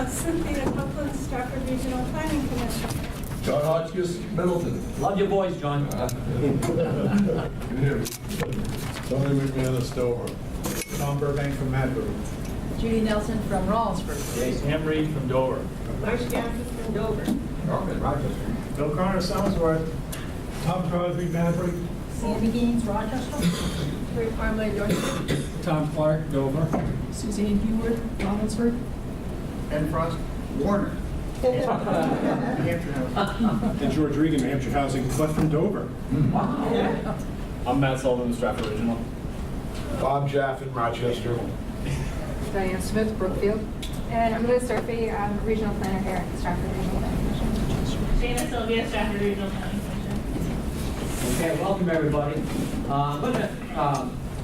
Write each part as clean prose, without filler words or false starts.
Cynthia, Copeland, Strafford Regional Planning Commission. John Hotchkiss, Middleton. Love your voice, John. Tony McManus, Dover. Tom Burbank from Madbury. Judy Nelson from Rollinsford. Sam Reed from Dover. Marsh Gafford from Dover. Rochester. Bill Connor, Somersworth. Tom Crosby, Madbury. Sandy Gaines, Rochester. Terry Parmalee, Dorset. Tom Clark, Dover. Suzanne Heward, Rollinsford. Ben Frost, Warner. New Hampshire House. And George Reagan, New Hampshire Housing, but from Dover. I'm Matt Sullivan, Strafford Regional. Bob Jaffin, Rochester. Diane Smith, Brookfield. And I'm Liz Durfee. I'm Regional Planner here at the Strafford Regional Planning Commission. Dana Sylvia, Strafford Regional Planning Commission. Okay, welcome everybody. I'm going to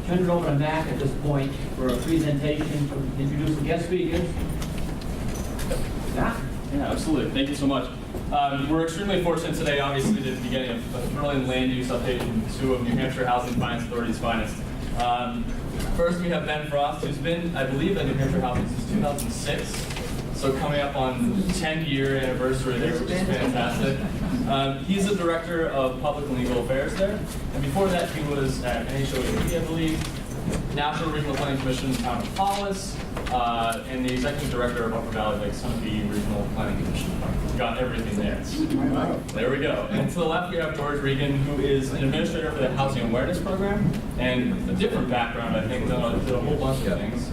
turn it over to Mac at this point for a presentation to introduce the guest speakers. Mac? Yeah, absolutely. Thank you so much. We're extremely fortunate today, obviously, to be getting a thrilling land use update from two of New Hampshire Housing Finance Authority's finest. First, we have Ben Frost, who's been, I believe, at New Hampshire Housing since 2006. So coming up on 10-year anniversary there, which is fantastic. He's the Director of Public and Legal Affairs there. And before that, he was at NHOAP, I believe, National Regional Planning Commission in Town of Hollis, and the Executive Director of Upper Valley Lake Sunapee Regional Planning Commission. Got everything there. There we go. And to the left, we have George Reagan, who is an administrator for the Housing Awareness Program, and a different background, I think, did a whole bunch of things.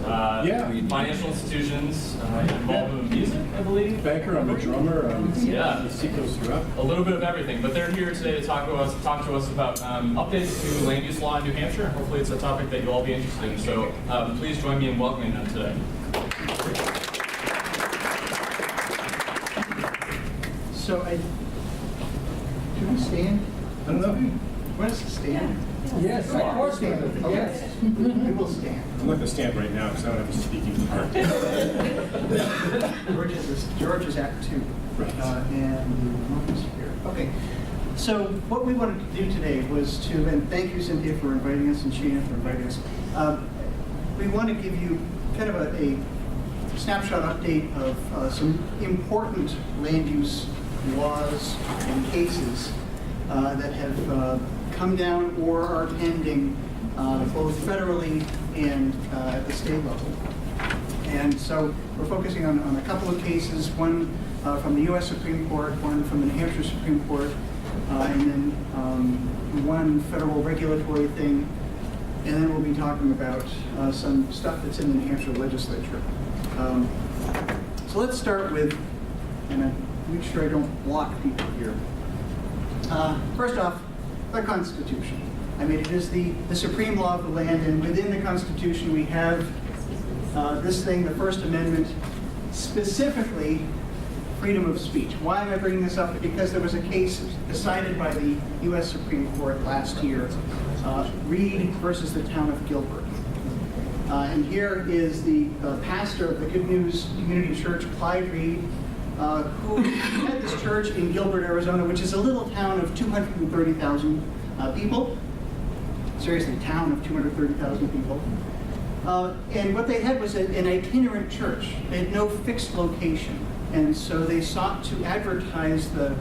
Financial institutions, involved in music, I believe. Banker, I'm a drummer. Yeah. The seat goes throughout. A little bit of everything, but they're here today to talk to us about updates to land use law in New Hampshire. Hopefully, it's a topic that you'll all be interested in. So please join me in welcoming them today. So should we stand? I don't know. What is the stand? Yes, of course. Stand. Okay. Yes. We will stand. I'm not going to stand right now because I don't have a speaking part. George is Act 2. Right. And Marcus here. Okay. So what we wanted to do today was to, and thank you, Cynthia, for inviting us, and Sheena for inviting us. We want to give you kind of a snapshot update of some important land use laws and cases that have come down or are pending both federally and at the state level. And so we're focusing on a couple of cases, one from the U.S. Supreme Court, one from the New Hampshire Supreme Court, and then one federal regulatory thing. And then we'll be talking about some stuff that's in the New Hampshire legislature. So let's start with, and I'm make sure I don't block people here. First off, the Constitution. I mean, it is the supreme law of the land, and within the Constitution we have this thing, the First Amendment, specifically freedom of speech. Why am I bringing this up? Because there was a case decided by the U.S. Supreme Court last year, Reed versus the town of Gilbert. And here is the pastor of the Good News Community Church, Clyde Reed, who had this church in Gilbert, Arizona, which is a little town of 230,000 people. Seriously, town of 230,000 people. And what they had was an itinerant church. They had no fixed location. And so they sought to advertise the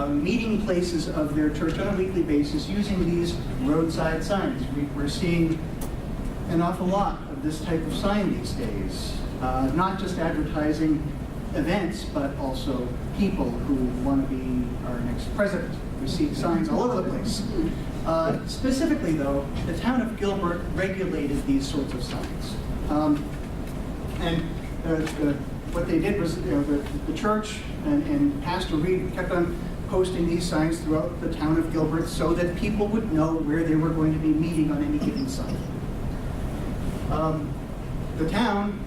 meeting places of their church on a weekly basis using these roadside signs. We're seeing an awful lot of this type of sign these days. Not just advertising events, but also people who want to be our next president. We see signs all over the place. Specifically, though, the town of Gilbert regulated these sorts of signs. What they did was, the church and Pastor Reed kept on posting these signs throughout the town of Gilbert so that people would know where they were going to be meeting on any given Sunday. The town,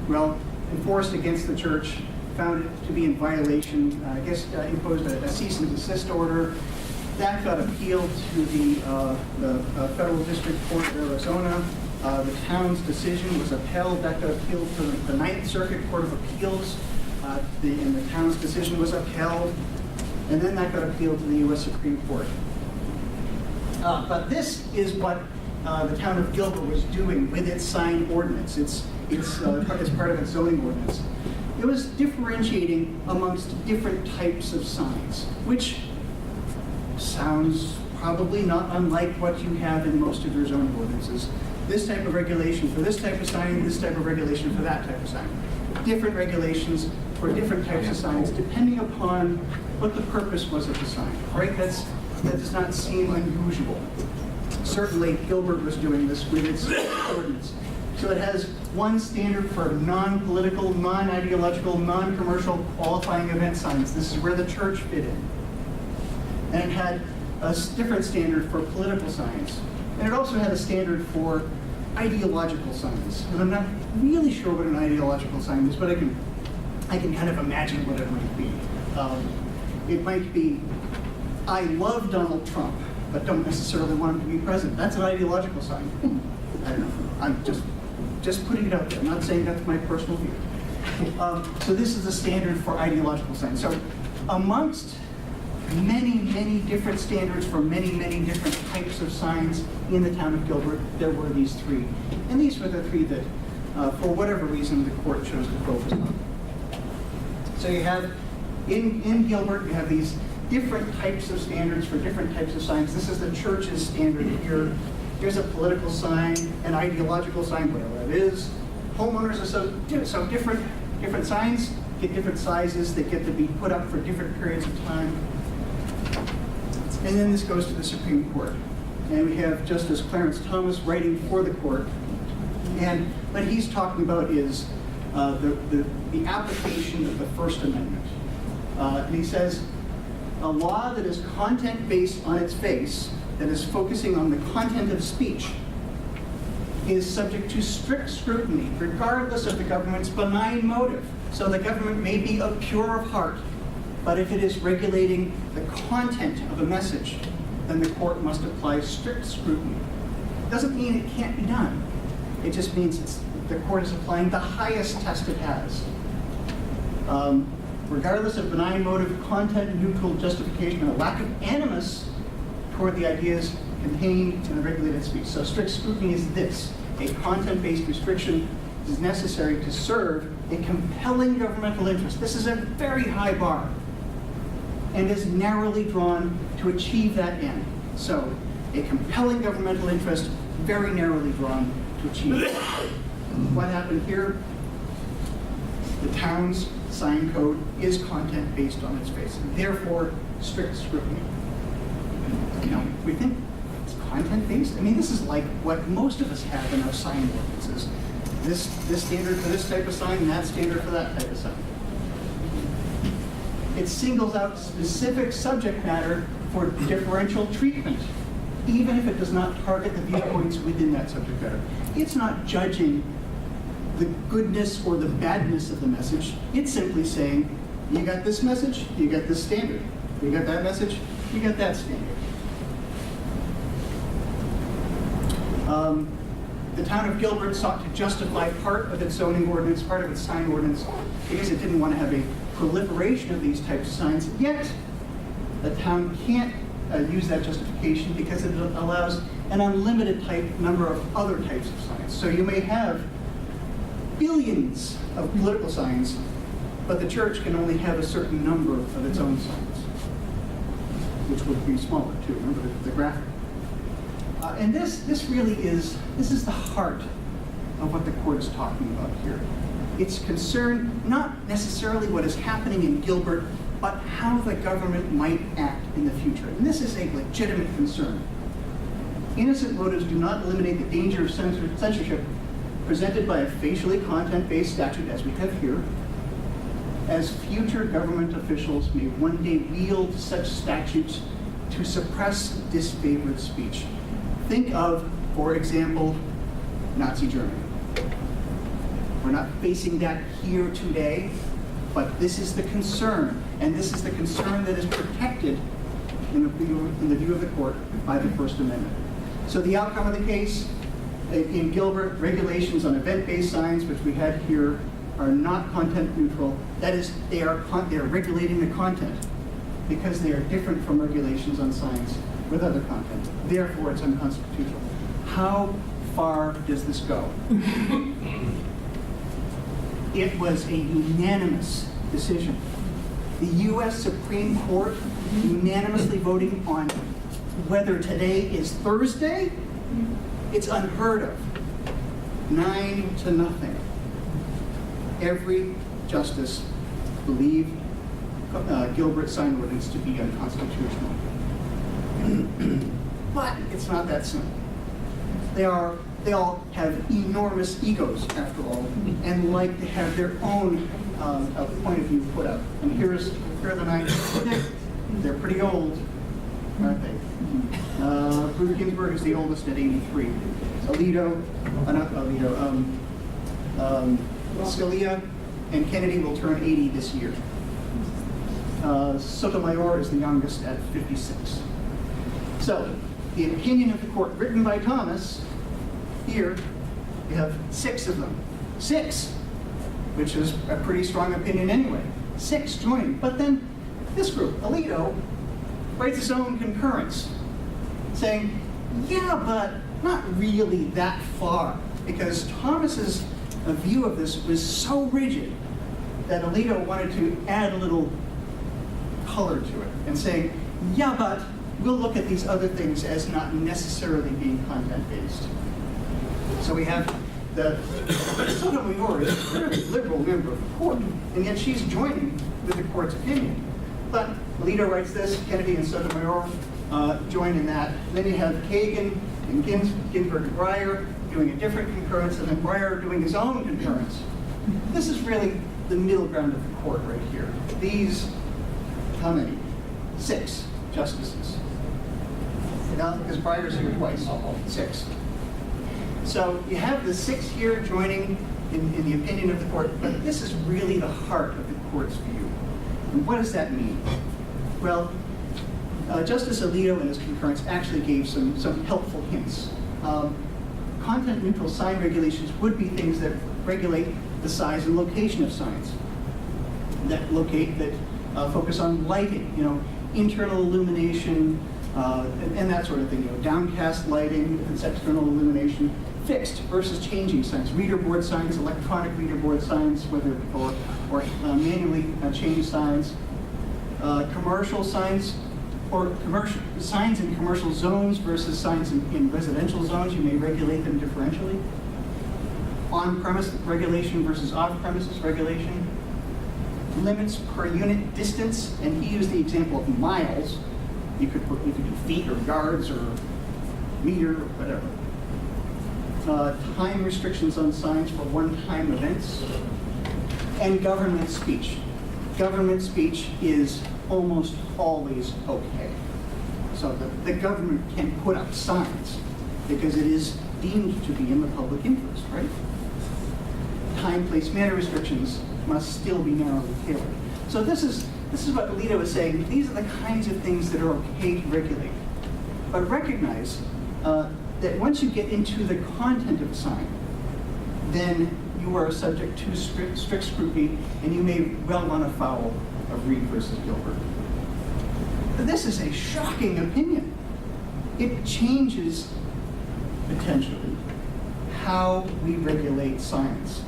well, enforced against the church, found it to be in violation, imposed a cease and desist order. That got appealed to the Federal District Court of Arizona. The town's decision was upheld. That got appealed to the Ninth Circuit Court of Appeals, and the town's decision was upheld. And then that got appealed to the U.S. Supreme Court. But this is what the town of Gilbert was doing with its sign ordinance. It's part of its zoning ordinance. It was differentiating amongst different types of signs, which sounds probably not unlike what you have in most of your zoning ordinances. This type of regulation for this type of sign, this type of regulation for that type of sign. Different regulations for different types of signs, depending upon what the purpose was of the sign, right? That does not seem unusual. Certainly, Gilbert was doing this with its ordinance. So it has one standard for non-political, non-ideological, non-commercial qualifying event signs. This is where the church fit in. And it had a different standard for political signs. And it also had a standard for ideological signs. And I'm not really sure what an ideological sign is, but I can kind of imagine what it might be. It might be, I love Donald Trump, but don't necessarily want him to be president. That's an ideological sign. I don't know. I'm just putting it out there. I'm not saying that's my personal view. So this is the standard for ideological signs. So amongst many, many different standards for many, many different types of signs in the town of Gilbert, there were these three. And these were the three that, for whatever reason, the court chose to focus on. So you have, in Gilbert, you have these different types of standards for different types of signs. This is the church's standard here. Here's a political sign, an ideological sign, whatever it is. Homeowners are so different signs get different sizes. They get to be put up for different periods of time. And then this goes to the Supreme Court. And we have Justice Clarence Thomas writing for the court. And what he's talking about is the application of the First Amendment. And he says, a law that is content-based on its face, that is focusing on the content of speech, is subject to strict scrutiny, regardless of the government's benign motive. So the government may be pure of heart, but if it is regulating the content of a message, then the court must apply strict scrutiny. Doesn't mean it can't be done. It just means the court is applying the highest test it has. Regardless of benign motive, content-neutral justification, and a lack of animus toward the ideas contained in the regulated speech. So strict scrutiny is this. A content-based restriction is necessary to serve a compelling governmental interest. This is a very high bar and is narrowly drawn to achieve that end. So a compelling governmental interest, very narrowly drawn to achieve it. What happened here? The town's sign code is content based on its face, and therefore strict scrutiny. You know, we think it's content based. I mean, this is like what most of us have in our sign ordinances. This standard for this type of sign, and that standard for that type of sign. It singles out specific subject matter for differential treatment, even if it does not target the viewpoints within that subject matter. It's not judging the goodness or the badness of the message. It's simply saying, you got this message, you got this standard. You got that message, you got that standard. The town of Gilbert sought to justify part of its zoning ordinance, part of its sign ordinance, because it didn't want to have a proliferation of these types of signs. Yet, the town can't use that justification because it allows an unlimited number of other types of signs. So you may have billions of political signs, but the church can only have a certain number of its own signs, which would be smaller too. Remember the graphic. And this really is the heart of what the court is talking about here. It's concerned not necessarily what is happening in Gilbert, but how the government might act in the future. And this is a legitimate concern. Innocent motives do not eliminate the danger of censorship presented by a facially content-based statute, as we have here, as future government officials may one day wield such statutes to suppress disfavored speech. Think of, for example, Nazi Germany. We're not facing that here today, but this is the concern, and this is the concern that is protected in the view of the court by the First Amendment. So the outcome of the case, in Gilbert, regulations on event-based signs, which we had here, are not content neutral. That is, they are regulating the content because they are different from regulations on signs with other content. Therefore, it's unconstitutional. How far does this go? It was a unanimous decision. The U.S. Supreme Court unanimously voting on whether today is Thursday. It's unheard of. 9-0. Every justice believed Gilbert's sign ordinance to be unconstitutional. But it's not that simple. They all have enormous egos, after all, and like to have their own point of view put up. And here are the 9. They're pretty old, aren't they? Ruth Ginsburg is the oldest at 83. Scalia and Kennedy will turn 80 this year. Sotomayor is the youngest at 56. So, the opinion of the court written by Thomas, here, you have 6 of them. 6, which is a pretty strong opinion anyway. 6 joining. But then this group, Alito, writes his own concurrence, saying, yeah, but not really that far, because Thomas's view of this was so rigid that Alito wanted to add a little color to it and saying, yeah, but we'll look at these other things as not necessarily being content-based. So we have the Sotomayor is a very liberal member of the court, and yet she's joining with the court's opinion. But Alito writes this, Kennedy and Sotomayor join in that. Then you have Kagan and Ginsburg and Breyer doing a different concurrence, and then Breyer doing his own concurrence. This is really the middle ground of the court right here. These, how many? 6 justices. Now, because Breyer's here twice, 6. So you have the 6 here joining in the opinion of the court, but this is really the heart of the court's view. And what does that mean? Well, Justice Alito in his concurrence actually gave some helpful hints. Content-neutral sign regulations would be things that regulate the size and location of signs, that focus on lighting, internal illumination, and that sort of thing. Downcast lighting, if it's external illumination, fixed versus changing signs, reader board signs, electronic reader board signs, whether or manually changed signs, commercial signs, or commercial signs in commercial zones versus signs in residential zones. You may regulate them differentially. On-premise regulation versus off-premises regulation. Limits per unit distance, and he used the example of miles. You could do feet or yards or meter or whatever. Time restrictions on signs for one-time events. And government speech. Government speech is almost always okay. So the government can put up signs because it is deemed to be in the public interest, right? Time, place, manner restrictions must still be narrowly tailored. So this is what Alito is saying. These are the kinds of things that are okay to regulate. But recognize that once you get into the content of a sign, then you are subject to strict scrutiny, and you may well run afoul of Reed versus Gilbert. But this is a shocking opinion. It changes, potentially, how we regulate signs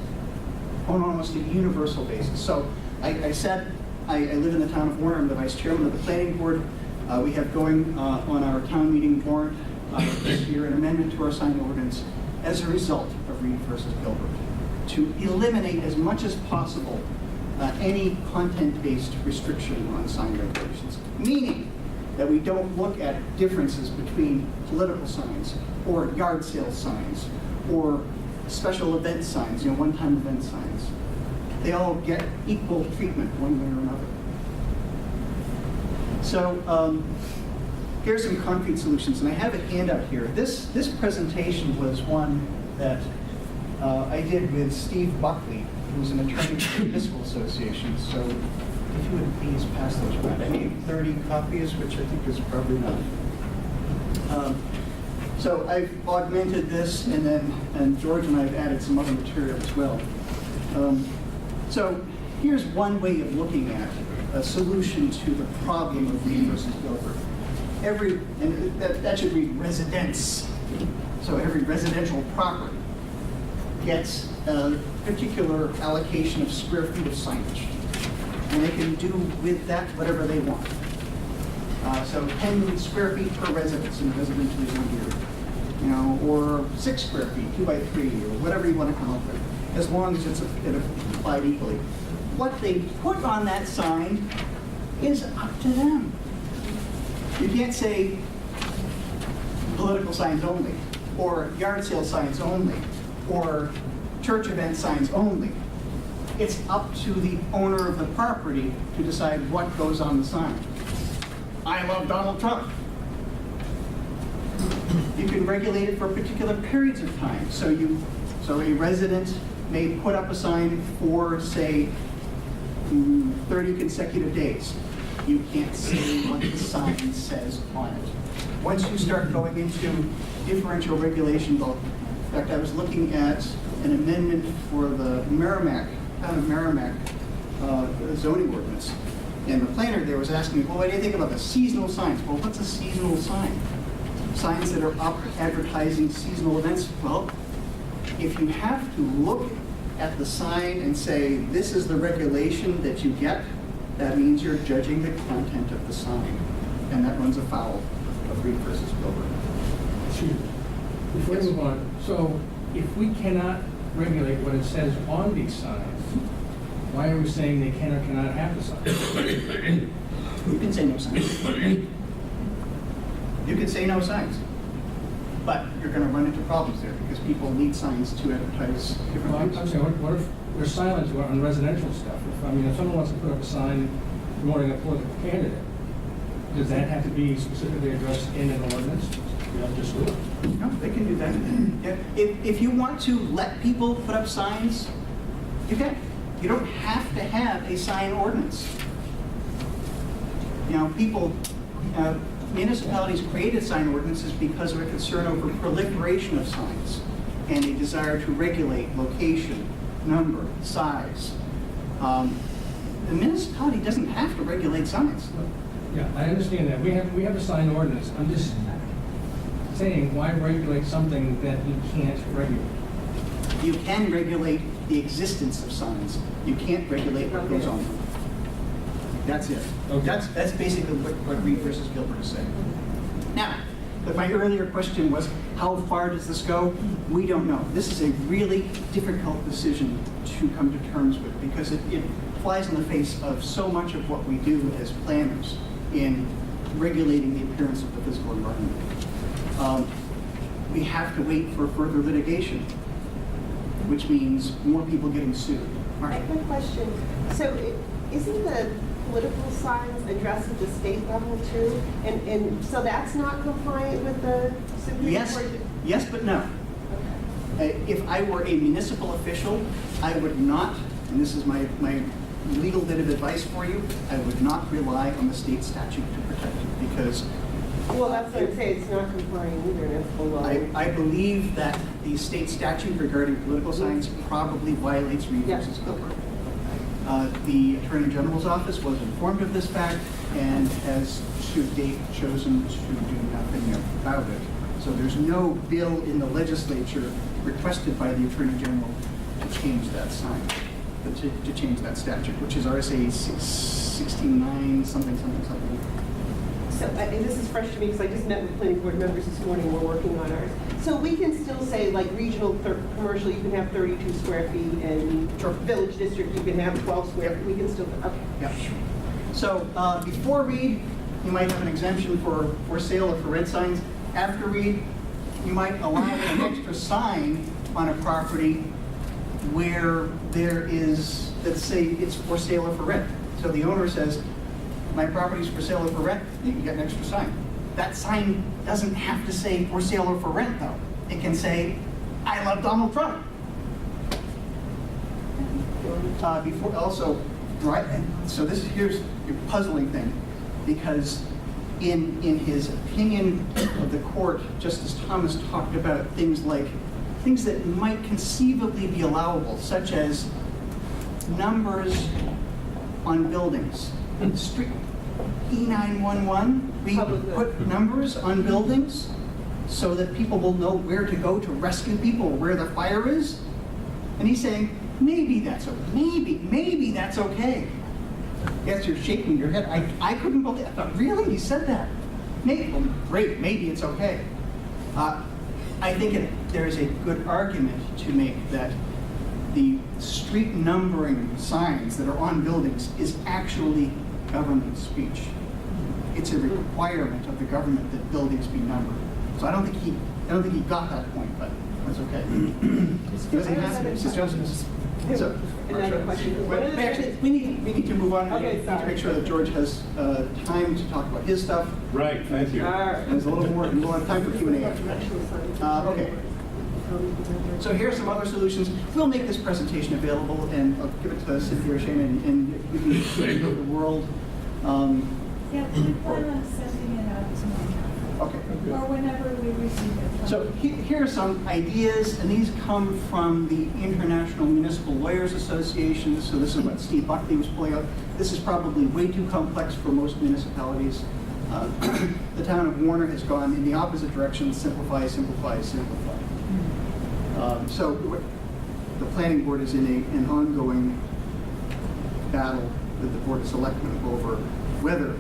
on almost a universal basis. So I said I live in the town of Warren. I'm the vice chairman of the planning board. We have going on our town meeting warrant this year an amendment to our sign ordinance as a result of Reed versus Gilbert to eliminate as much as possible any content-based restriction on sign regulations, meaning that we don't look at differences between political signs or yard sale signs or special event signs, one-time event signs. They all get equal treatment one way or another. So here's some concrete solutions, and I have a handout here. This presentation was one that I did with Steve Buckley, who's an attorney for the Municipal Association. So if you would please pass those around. I need 30 copies, which I think is probably enough. So I've augmented this, and George and I have added some other material as well. So here's one way of looking at a solution to the problem of Reed versus Gilbert. And that should read residence. so every residential property gets a particular allocation of square feet of signage. And they can do with that whatever they want. So 10 square feet per residence in a residentially zoned area, you know, or 6 square feet, 2 by 3, or whatever you want to come up with, as long as it's applied equally. What they put on that sign is up to them. You can't say political signs only, or yard sale signs only, or church event signs only. It's up to the owner of the property to decide what goes on the sign. I love Donald Trump. You can regulate it for particular periods of time. So a resident may put up a sign for, say, 30 consecutive days. You can't say what the sign says on it. Once you start going into differential regulation, in fact, I was looking at an amendment for the Merrimack, town of Merrimack zoning ordinance. And the planner there was asking me, well, what do you think about the seasonal signs? Well, what's a seasonal sign? Signs that are up advertising seasonal events. Well, if you have to look at the sign and say, this is the regulation that you get, that means you're judging the content of the sign. And that runs afoul of Reed versus Gilbert. Excuse me. Before we move on, so if we cannot regulate what it says on these signs, why are we saying they can or cannot have the sign? You can say no signs. You can say no signs. But you're going to run into problems there because people need signs to advertise different Well, I'm things. saying, what if we're silent on residential stuff? If someone wants to put up a sign promoting a political candidate, does that have to be specifically addressed in an ordinance? You don't just do it. No, they can do that. Yeah. If you want to let people put up signs, you can. You don't have to have a sign ordinance. You know, municipalities created sign ordinances because of a concern over proliferation of signs and a desire to regulate location, number, size. The municipality doesn't have to regulate signs. Yeah, I understand that. We have a sign ordinance. I'm just saying, why regulate something that you can't regulate? You can regulate the existence of signs. You can't regulate what goes on. That's it. Okay. That's basically what Reed versus Gilbert is saying. Now, but my earlier question was, how far does this go? We don't know. This is a really difficult decision to come to terms with because it flies in the face of so much of what we do as planners in regulating the appearance of the physical environment. We have to wait for further litigation, which means more people getting sued. I have a question. So isn't the political signs addressed at the state level too? And so that's not compliant with the Supreme Court? Yes, but no. Okay. If I were a municipal official, I would not, and this is my legal bit of advice for you, I would not rely on the state statute to protect you because Well, that's what I'm saying, it's not compliant either, and it's below. I believe that the state statute regarding political signs probably violates Reed versus Gilbert. The Attorney General's office was informed of this fact and has to date chosen to do nothing about it. So there's no bill in the legislature requested by the Attorney General to change that sign, to change that statute, which is RSA 669 something. So, and this is fresh to me because I just met with planning board members this morning, we're working on ours. So we can still say like regional commercial, you can have 32 square feet, and village district, you can have 12 square feet, we can still, okay. Yeah. So before Reed, you might have an exemption for sale or for rent signs. After Reed, you might allow an extra sign on a property where there is, let's say it's for sale or for rent. So the owner says, my property's for sale or for rent, you can get an extra sign. That sign doesn't have to say for sale or for rent though. It can say, I love Donald Trump. Before also, right, so here's a puzzling thing, because in his opinion of the court, Justice Thomas talked about things that might conceivably be allowable, such as numbers on buildings. Street E911, we put numbers on buildings. so that people will know where to go to rescue people, or where the fire is? And he's saying, maybe that's okay. Maybe that's okay. Yes, you're shaking your head. I couldn't believe it. I thought, really? He said that? Maybe, well, great, maybe it's okay. I think there's a good argument to make that the street numbering signs that are on buildings is actually government speech. It's a requirement of the government that buildings be numbered. So I don't think he got that point, but that's okay. He doesn't have to. Mrs. Jones. So, Another question. but actually, we need to move on. Okay, We need to sorry. make sure that George has time to talk about his stuff. Right, thank you. All right. There's a little more. We'll have time for Q&A after. Okay. So here are some other solutions. We'll make this presentation available, and I'll give it to Cynthia or Shane, and you can share it with the world. Yeah, we plan on sending it out tomorrow, Okay. or whenever we receive it. So here are some ideas, and these come from the International Municipal Lawyers Association. So this is what Steve Buckley was pulling out. This is probably way too complex for most municipalities. The town of Warner has gone in the opposite direction: simplify, simplify, simplify. So the planning board is in an ongoing battle with the Board of Selectmen over whether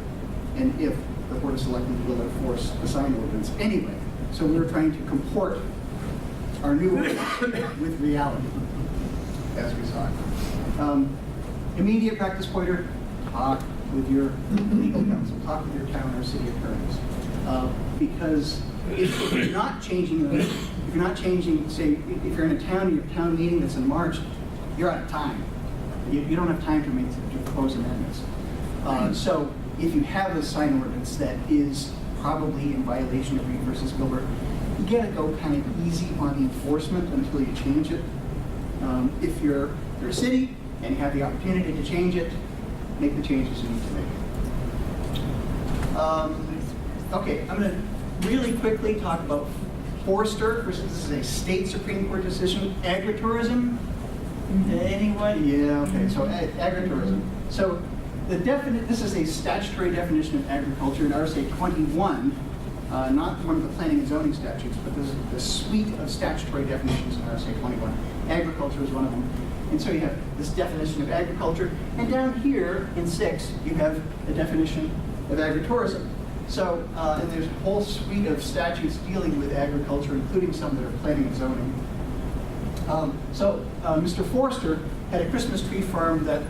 and if the Board of Selectmen will enforce the sign ordinance anyway. So we're trying to comport our new ordinance with reality, as we saw. Immediate practice pointer: talk with your legal counsel, talk with your town or city attorneys. Because if you're not changing say, if you're in a town, your town meeting that's in March, you're out of time. You don't have time to make to propose amendments. So if you have a sign ordinance that is probably in violation of Reed versus Gilbert, you gotta go kind of easy on the enforcement until you change it. If you're a city and you have the opportunity to change it, make the changes you need to make. Okay, I'm going to really quickly talk about Forster. This is a state Supreme Court decision. Agritourism. Anyone? Yeah. Okay. So agritourism. So this is a statutory definition of agriculture in RSA 21, not one of the planning and zoning statutes, but this is the suite of statutory definitions in RSA 21. Agriculture is one of them. And so you have this definition of agriculture, and down here in 6, you have a definition of agritourism. So, and there's a whole suite of statutes dealing with agriculture, including some that are planning and zoning. Mr. Forster had a Christmas tree farm that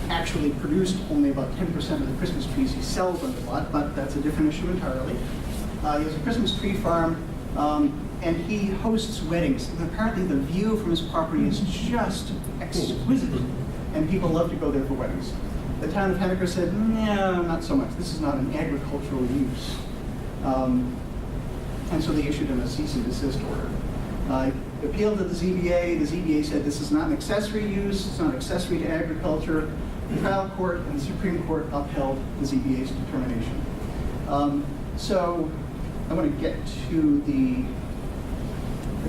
actually produced only about 10% of the Christmas trees he sells on the lot, but that's a different issue entirely. He has a Christmas tree farm, and he hosts weddings. And apparently the view from his property is just exquisite, and people love to go there for weddings. The town of Henniker said, no, not so much. This is not an agricultural use. And so they issued him a cease and desist order. Appealed to the ZBA. The ZBA said this is not an accessory use. It's not accessory to agriculture. The trial court and the Supreme Court upheld the ZBA's determination. So I want to get to the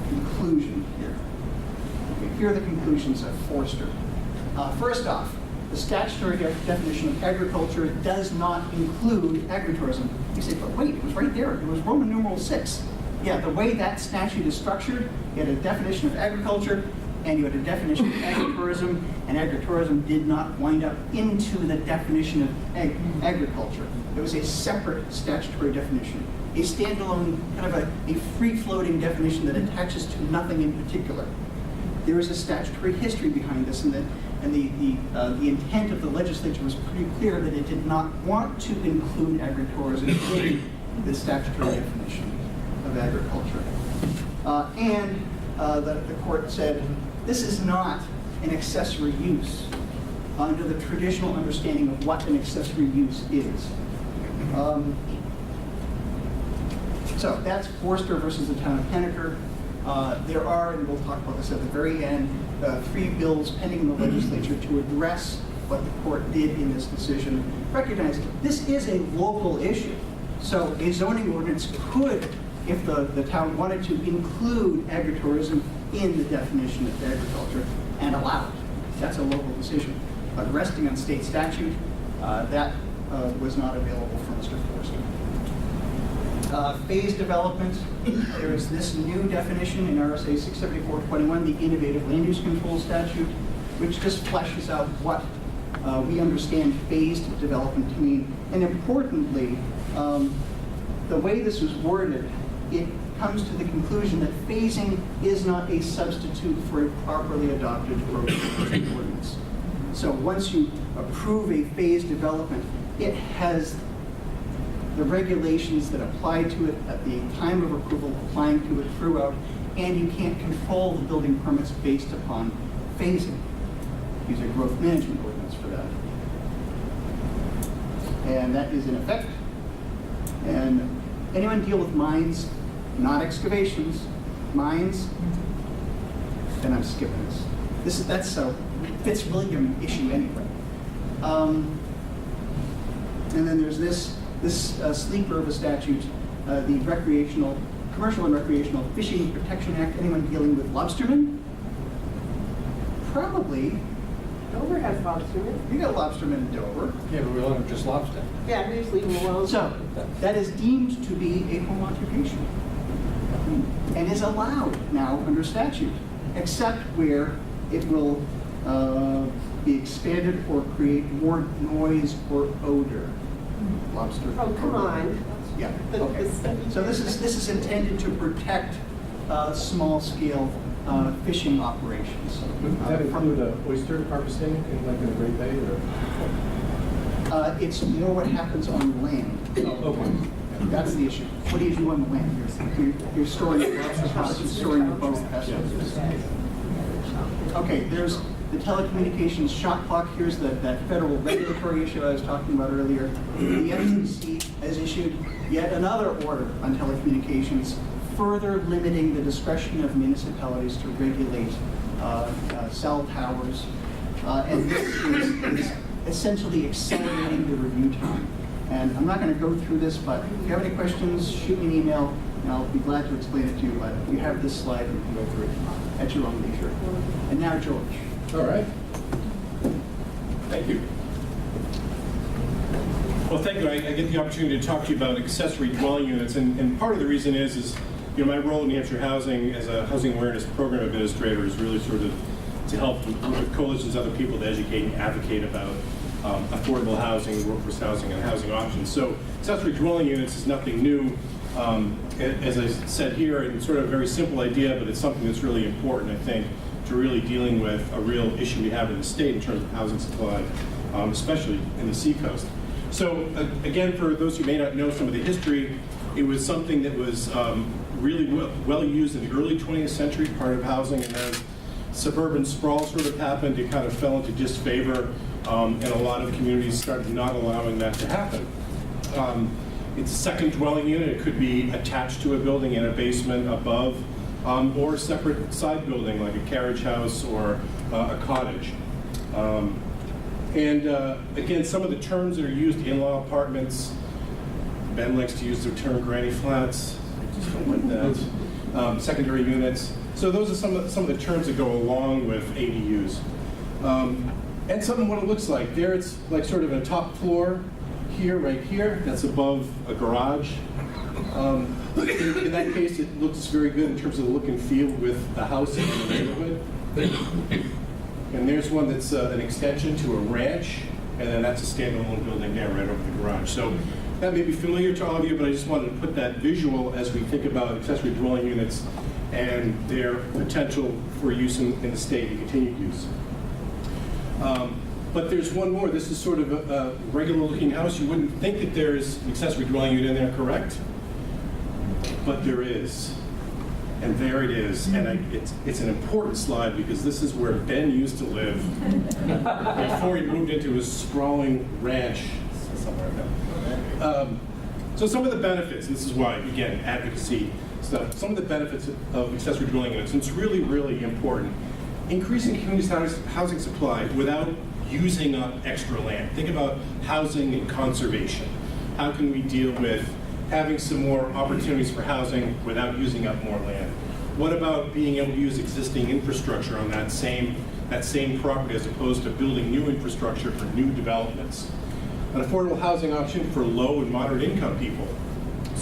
conclusion here. Okay, here are the conclusions of Forster. First off, the statutory definition of agriculture does not include agritourism. You say, but wait, it was right there. It was Roman numeral 6. Yeah, the way that statute is structured, you had a definition of agriculture, and you had a definition of agritourism, and agritourism did not wind up into the definition of agriculture. It was a separate statutory definition, a standalone, kind of a free-floating definition that attaches to nothing in particular. There is a statutory history behind this, and the intent of the legislature was pretty clear that it did not want to include agritourism in the statutory definition of agriculture. The court said, this is not an accessory use under the traditional understanding of what an accessory use is. So that's Forster versus the town of Henniker. There are, and we'll talk about this at the very end, 3 bills pending in the legislature to address what the court did in this decision. Recognize this is a local issue. So a zoning ordinance could, if the town wanted to, include agritourism in the definition of agriculture and allow it. That's a local decision. But resting on state statute, that was not available for Mr. Phase development, there is this new definition in RSA 674.21, the Innovative Land Use Control Statute, which just fleshes out what we understand phased development to mean. And importantly, the way this was worded, it comes to the conclusion that phasing is not a substitute for a properly adopted growth management ordinance. So once you approve a phased development, it has the regulations that apply to it at the time of approval, applying to it throughout, and you can't control the building permits based upon phasing. Use a growth management ordinance for that. And that is in effect. And anyone deal with mines, not excavations, mines? Then I'm skipping this. That's a Fitzwilliam issue anyway. And then there's this sleeper of a statute, the Commercial and Recreational Fishing Protection Act. Anyone dealing with lobstermen? Probably. Dover has lobstermen. You got lobstermen in Dover. Yeah, but we let them just lobster. Yeah, we just leave them alone. So, that is deemed to be a home occupation and is allowed now under statute, except where it will be expanded or create more noise or odor. Lobster. Oh, come on. Yeah, okay. So this is intended to protect small-scale fishing operations. Would that include oyster harvesting in like in the Great Bay or? It's more what happens on land. Oh, okay. That's the issue. What do you do on the land? You're storing your lobster pots, you're storing your boat vessels. Okay, there's the telecommunications shot clock. Here's that federal regulatory issue I was talking about earlier. The FCC has issued yet another order on telecommunications, further limiting the discretion of municipalities to regulate cell towers. And this is essentially accelerating the review time. And I'm not going to go through this, but if you have any questions, shoot me an email, and I'll be glad to explain it to you. But you have this slide, and you can go through it at your own leisure. And now, George. All right. Thank you. Well, thank you. I get the opportunity to talk to you about accessory dwelling units, and part of the reason is my role in New Hampshire Housing as a housing awareness program administrator is really sort of to help with coalitions, other people to educate and advocate about affordable housing, workforce housing, and housing options. So accessory dwelling units is nothing new. As I said here, it's sort of a very simple idea, but it's something that's really important, I think, to really dealing with a real issue we have in the state in terms of housing supply, especially in the seacoast. So again, for those who may not know some of the history, it was something that was really well used in the early 20th century, part of housing, and as suburban sprawl sort of happened, it kind of fell into disfavor, and a lot of communities started not allowing that to happen. It's a second dwelling unit. It could be attached to a building in a basement above, or a separate side building like a carriage house or a cottage. Again, some of the terms that are used, in-law apartments, Ben likes to use the term granny flats, I just don't like that. Secondary units. So those are some of the terms that go along with ADUs. And some of what it looks like. There it's like sort of a top floor here, right here, that's above a garage. In that case, it looks very good in terms of the look and feel with the house in the neighborhood. And there's one that's an extension to a ranch, and then that's a standalone building there right over the garage. So that may be familiar to all of you, but I just wanted to put that visual as we think about accessory dwelling units and their potential for use in the state and continued use. But there's one more. This is sort of a regular looking house. You wouldn't think that there's an accessory dwelling unit in there, correct? But there is. And there it is. And it's an important slide because this is where Ben used to live before he moved into his sprawling ranch somewhere. So some of the benefits, and this is why, again, advocacy stuff, some of the benefits of accessory dwelling units, and it's really, really important. Increasing community housing supply without using up extra land. Think about housing and conservation. How can we deal with having some more opportunities for housing without using up more land? What about being able to use existing infrastructure on that same property as opposed to building new infrastructure for new developments? An affordable housing option for low and moderate income people.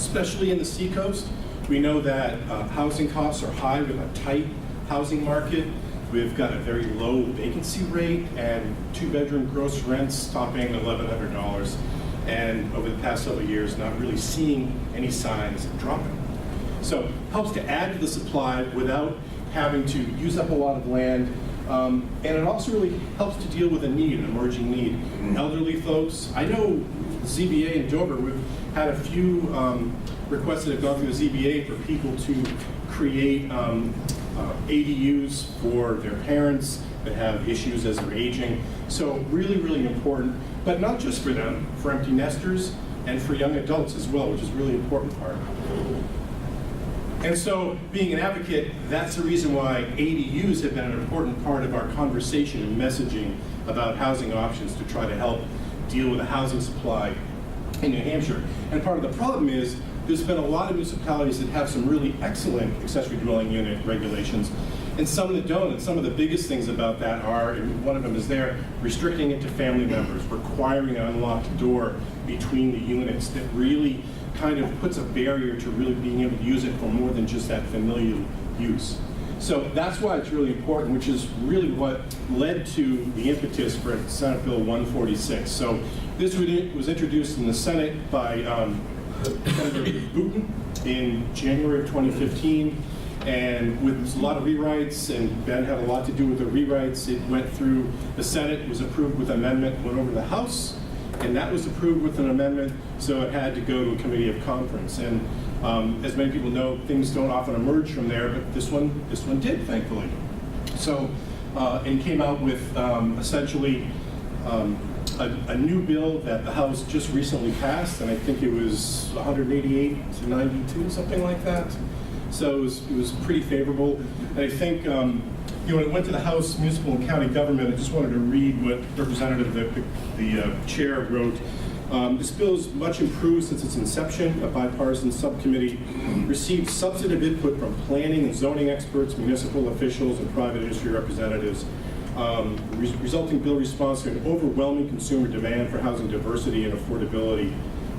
especially in the seacoast. We know that housing costs are high. We have a tight housing market. We've got a very low vacancy rate and 2-bedroom gross rents topping $1,100. And over the past several years, not really seeing any signs of dropping. So it helps to add to the supply without having to use up a lot of land. And it also really helps to deal with a need, an emerging need. Elderly folks, I know ZBA in Dover, we've had a few requests that have gone through the ZBA for people to create ADUs for their parents that have issues as they're aging. So really, really important, but not just for them, for empty nesters and for young adults as well, which is a really important part. And so, being an advocate, that's the reason why ADUs have been an important part of our conversation and messaging about housing options to try to help deal with the housing supply in New Hampshire. And part of the problem is there's been a lot of municipalities that have some really excellent accessory dwelling unit regulations, and some that don't. And some of the biggest things about that are, and one of them is there, restricting it to family members, requiring an unlocked door between the units that really kind of puts a barrier to really being able to use it for more than just that familial use. So that's why it's really important, which is really what led to the impetus for Senate Bill 146. So this was introduced in the Senate by Senator Booton in January of 2015, and with a lot of rewrites, and Ben had a lot to do with the rewrites. It went through the Senate, was approved with amendment, went over to the House, and that was approved with an amendment, so it had to go to a committee of conference. And as many people know, things don't often emerge from there, but this one did, thankfully. So, and came out with essentially a new bill that the House just recently passed, and I think it was 188 to 92, something like that. So it was pretty favorable. And I think, when it went to the House Municipal and County Government, I just wanted to read what Representative, the chair wrote. This bill is much improved since its inception. A bipartisan subcommittee received substantive input from planning and zoning experts, municipal officials, and private industry representatives. Resulting bill responds to an overwhelming consumer demand for housing diversity and affordability,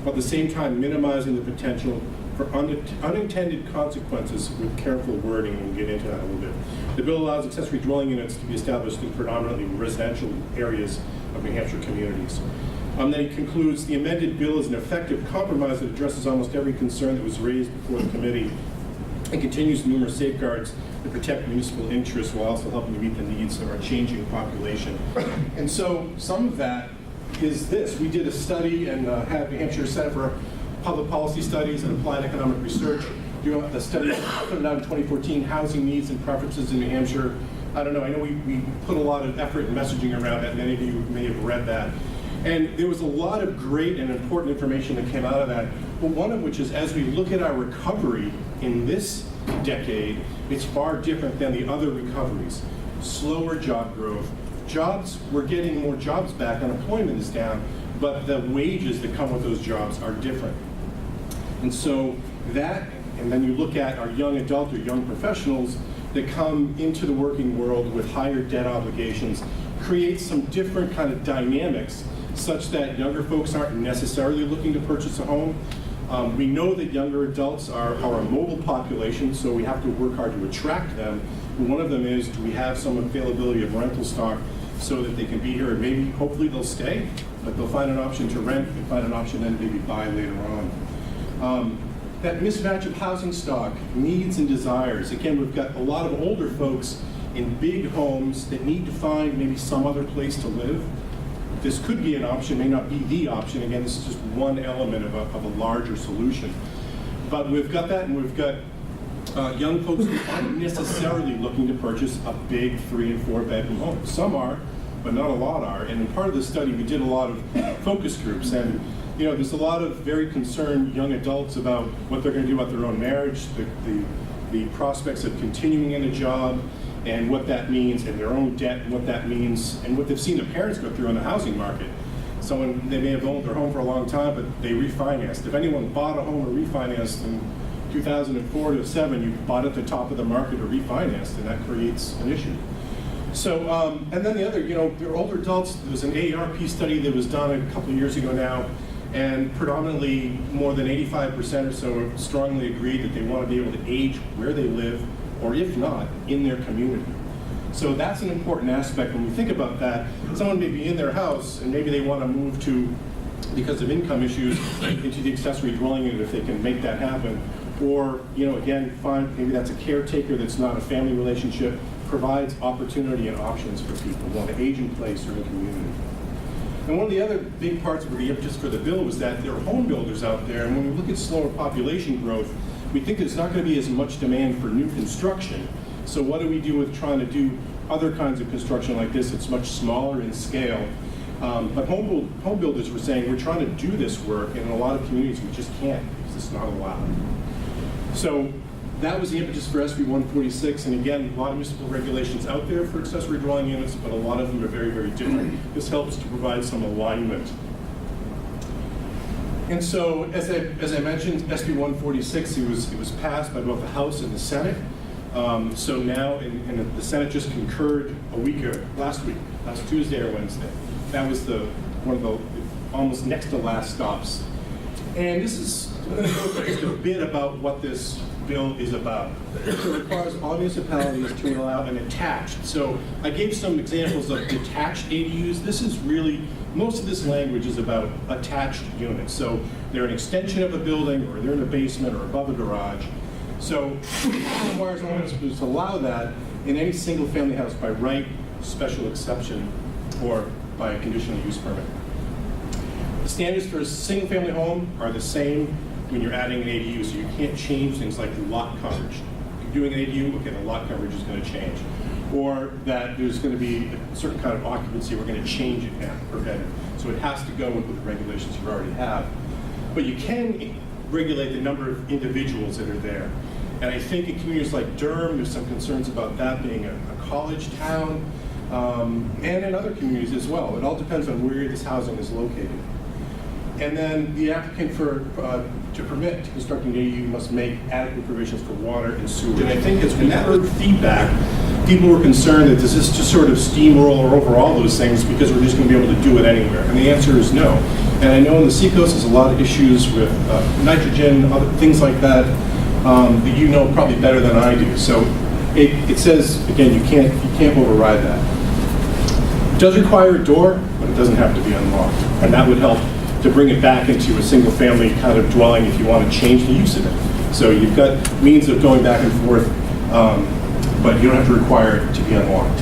while at the same time minimizing the potential for unintended consequences with careful wording, and we'll get into that a little bit. The bill allows accessory dwelling units to be established in predominantly residential areas of New Hampshire communities. Then it concludes, the amended bill is an effective compromise that addresses almost every concern that was raised before the committee and continues numerous safeguards to protect municipal interests while also helping to meet the needs of our changing population. And so some of that is this. We did a study and had New Hampshire Center for Public Policy Studies and Applied Economic Research do a study put it out in 2014, Housing Needs and Preferences in New Hampshire. I don't know, I know we put a lot of effort and messaging around that. Many of you may have read that. And there was a lot of great and important information that came out of that. But one of which is, as we look at our recovery in this decade, it's far different than the other recoveries. Slower job growth. Jobs, we're getting more jobs back, unemployment is down, but the wages that come with those jobs are different. And so that, and then you look at our young adult or young professionals that come into the working world with higher debt obligations, creates some different kind of dynamics such that younger folks aren't necessarily looking to purchase a home. We know that younger adults are a mobile population, so we have to work hard to attract them. And one of them is, do we have some availability of rental stock so that they can be here, and maybe, hopefully they'll stay, but they'll find an option to rent and find an option then maybe buy later on. That mismatch of housing stock, needs and desires. Again, we've got a lot of older folks in big homes that need to find maybe some other place to live. This could be an option, may not be the option. Again, this is just one element of a larger solution. But we've got that, and we've got young folks who aren't necessarily looking to purchase a big 3- and 4-bedroom home. Some are, but not a lot are. And in part of the study, we did a lot of focus groups. And there's a lot of very concerned young adults about what they're going to do about their own marriage, the prospects of continuing in a job, and what that means, and their own debt, and what that means, and what they've seen their parents go through on the housing market. Someone, they may have owned their home for a long time, but they refinanced. If anyone bought a home or refinanced in 2004 to 7, you bought at the top of the market or refinanced, and that creates an issue. So, and then the other, there are older adults. There was an AARP study that was done a couple of years ago now, And predominantly, more than 85% or so strongly agreed that they want to be able to age where they live, or if not, in their community. So that's an important aspect when we think about that. Someone may be in their house and maybe they want to move to, because of income issues, into the accessory dwelling unit if they can make that happen. Or, again, find maybe that's a caretaker that's not a family relationship, provides opportunity and options for people who want to age in place or in community. And one of the other big parts of the impetus for the bill was that there are home builders out there, and when we look at slower population growth, we think there's not going to be as much demand for new construction. So what do we do with trying to do other kinds of construction like this? It's much smaller in scale. But home builders were saying, we're trying to do this work, and in a lot of communities we just can't, because it's not allowed. So that was the impetus for SB 146, and again, a lot of municipal regulations out there for accessory dwelling units, but a lot of them are very, very different. This helps to provide some alignment. And so, as I mentioned, SB 146, it was passed by both the House and the Senate. So now, and the Senate just concurred last Tuesday or Wednesday. That was one of the almost next to last stops. And this is just a bit about what this bill is about. It requires all municipalities to allow an attached. So I gave some examples of detached ADUs. This is really, most of this language is about attached units. So they're an extension of a building, or they're in a basement or above a garage. So it requires all municipalities to allow that in any single family house by right, special exception, or by a conditional use permit. The standards for a single family home are the same when you're adding an ADU, so you can't change things like the lot coverage. If you're doing an ADU, okay, the lot coverage is going to change. Or that there's going to be a certain kind of occupancy, we're going to change it now per bedroom. So it has to go with the regulations you already have. But you can regulate the number of individuals that are there. And I think in communities like Durham, there's some concerns about that being a college town, and in other communities as well. It all depends on where this housing is located. And then the applicant to permit constructing an ADU must make adequate provisions for water and sewer. And I think as we heard feedback, people were concerned that does this just sort of steamroll over all those things because we're just going to be able to do it anywhere? And the answer is no. And I know in the seacoast there's a lot of issues with nitrogen, other things like that, that you know probably better than I do. So it says, again, you can't override that. It does require a door, but it doesn't have to be unlocked. And that would help to bring it back into a single family kind of dwelling if you want to change the use of it. So you've got means of going back and forth, but you don't have to require it to be unlocked.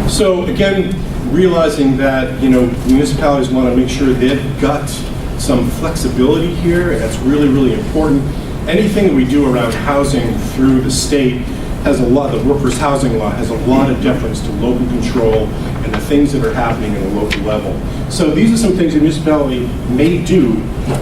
So again, realizing that municipalities want to make sure they've got some flexibility here, and that's really, really important. Anything that we do around housing through the state has a lot, the workforce housing law has a lot of deference to local control and the things that are happening at a local level. So these are some things a municipality may do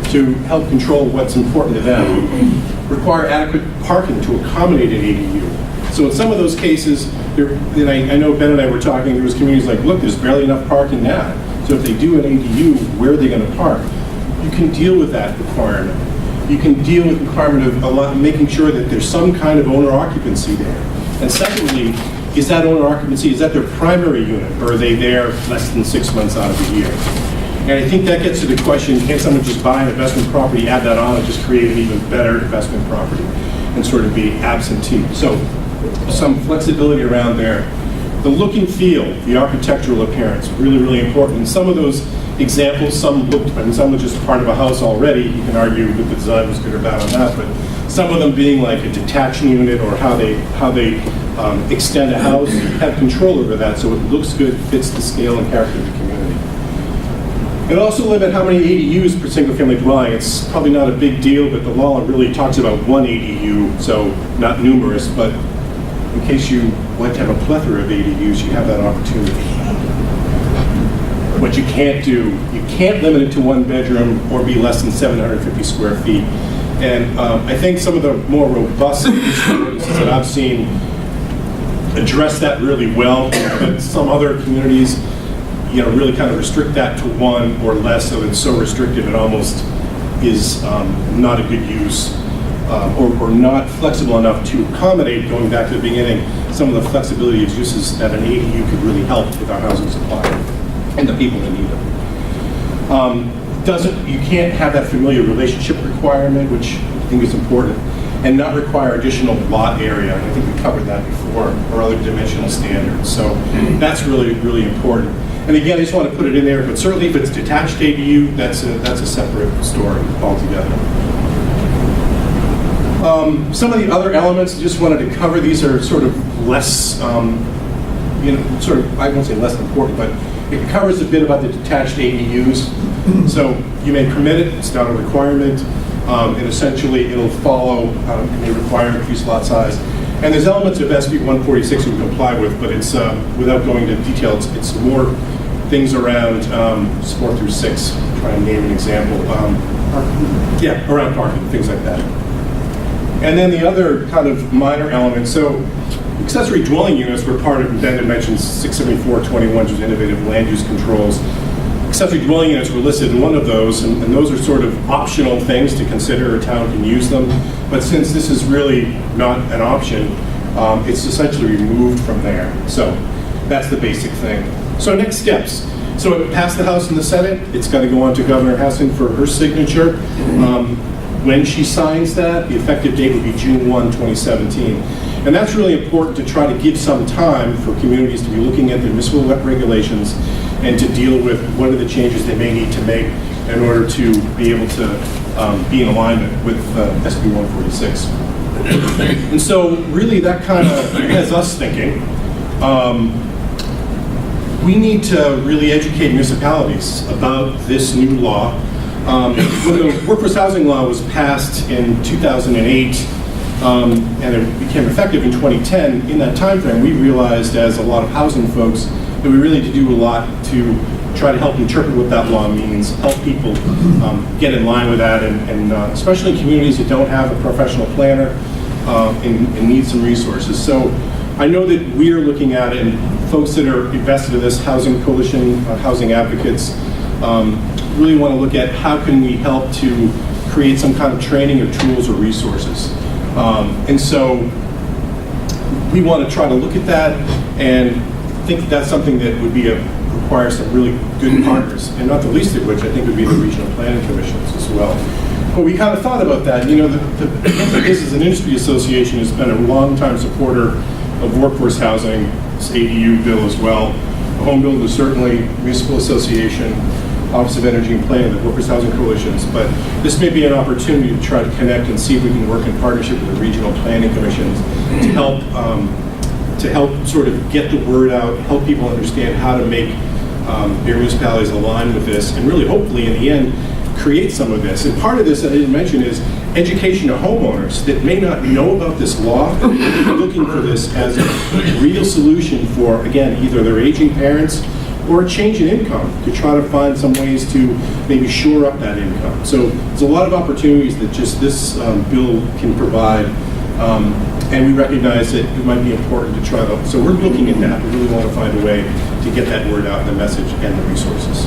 to help control what's important to them. Require adequate parking to accommodate an ADU. So in some of those cases, and I know Ben and I were talking, there was communities like, look, there's barely enough parking now. So if they do an ADU, where are they going to park? You can deal with that requirement. You can deal with the requirement of making sure that there's some kind of owner occupancy there. And secondly, is that owner occupancy, is that their primary unit, or are they there less than 6 months out of the year? And I think that gets to the question, can someone just buy an investment property, add that on, and just create an even better investment property and sort of be absentee? So some flexibility around there. The look and feel, the architectural appearance, really, really important. And some of those examples, some were just part of a house already. You can argue that the design was good or bad on that, but some of them being like a detached unit or how they extend a house, you have control over that so it looks good, fits the scale and character of the community. And also limit how many ADUs per single family dwelling. It's probably not a big deal, but the law really talks about one ADU, so not numerous, but in case you like to have a plethora of ADUs, you have that opportunity. What you can't do, you can't limit it to one bedroom or be less than 750 square feet. And I think some of the more robust ordinances that I've seen address that really well, but some other communities, really kind of restrict that to one or less, so it's so restrictive it almost is not a good use, or not flexible enough to accommodate, going back to the beginning, some of the flexibility of uses that an ADU could really help with our housing supply and the people that need them. You can't have that familiar relationship requirement, which I think is important, and not require additional lot area. And I think we covered that before, or other dimensional standards. So that's really, really important. And again, I just want to put it in there, but certainly if it's detached ADU, that's a separate story altogether. Some of the other elements I just wanted to cover, these are sort of less, sort of, I won't say less important, but it covers a bit about the detached ADUs. So you may permit it, it's not a requirement, and essentially it'll follow, you may require increased lot size. And there's elements of SB 146 we comply with, but it's, without going into detail, it's more things around 4 through 6, try and name an example. Around parking, things like that. And then the other kind of minor elements, so accessory dwelling units were part of, Ben had mentioned 674-21, which is innovative land use controls. Accessory dwelling units were listed in one of those, and those are sort of optional things to consider. A town can use them. But since this is really not an option, it's essentially removed from there. So that's the basic thing. So next steps. So it passed the House and the Senate. It's got to go on to Governor Hassan for her signature. When she signs that, the effective date would be June 1, 2017. And that's really important to try to give some time for communities to be looking at their municipal regulations and to deal with what are the changes they may need to make in order to be able to be in alignment with SB 146. And so really that kind of has us thinking. We need to really educate municipalities about this new law. When the workforce housing law was passed in 2008 and it became effective in 2010, in that time frame we realized as a lot of housing folks that we really need to do a lot to try to help interpret what that law means, help people get in line with that, and especially in communities that don't have a professional planner and need some resources. So I know that we are looking at it, and folks that are invested in this, housing coalition, housing advocates, really want to look at how can we help to create some kind of training or tools or resources. And so we want to try to look at that and think that's something that would be require some really good partners, and not the least of which I think would be the regional planning commissions as well. But we kind of thought about that. You know, this is an industry association has been a long-time supporter of workforce housing, this ADU bill as well. The Home Builder is certainly municipal association, Office of Energy and Planning, the Workforce Housing Coalitions. But this may be an opportunity to try to connect and see if we can work in partnership with the regional planning commissions to help sort of get the word out, help people understand how to make their municipalities align with this, and really hopefully in the end create some of this. And part of this that I didn't mention is education to homeowners that may not know about this law, but are looking for this as a real solution for, again, either their aging parents or a change in income, to try to find some ways to maybe shore up that income. So there's a lot of opportunities that just this bill can provide, and we recognize that it might be important to try to, so we're looking at that. We really want to find a way to get that word out, the message, and the resources.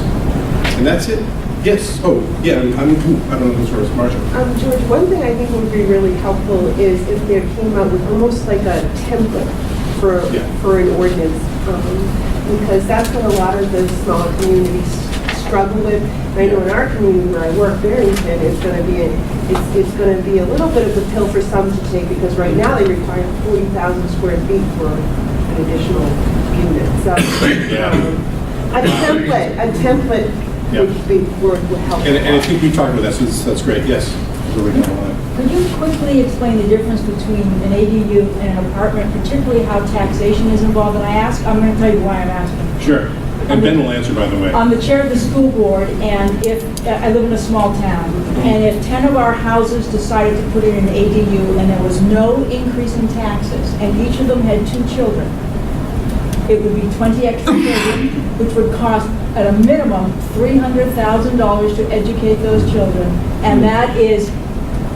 And that's it. Yes. Oh, yeah. I don't know who's first. Marcia. George, one thing I think would be really helpful is if there came out with almost like a template for an ordinance, because that's what a lot of the smaller communities struggle with. I know in our community where I work, Barrington, it's going to be a little bit of a pill for some to take, because right now they require 40,000 square feet for an additional unit. So a template. Yep. would help. And I think we talked about that, so that's great. Yes. Could you quickly explain the difference between an ADU and an apartment, particularly how taxation is involved? And I'm going to tell you why I'm asking. Sure. And Ben will answer, by the way. I'm the chair of the school board, and if I live in a small town, and if 10 of our houses decided to put in an ADU and there was no increase in taxes, and each of them had 2 children, it would be 20 extra children, which would cost at a minimum $300,000 to educate those children, and that is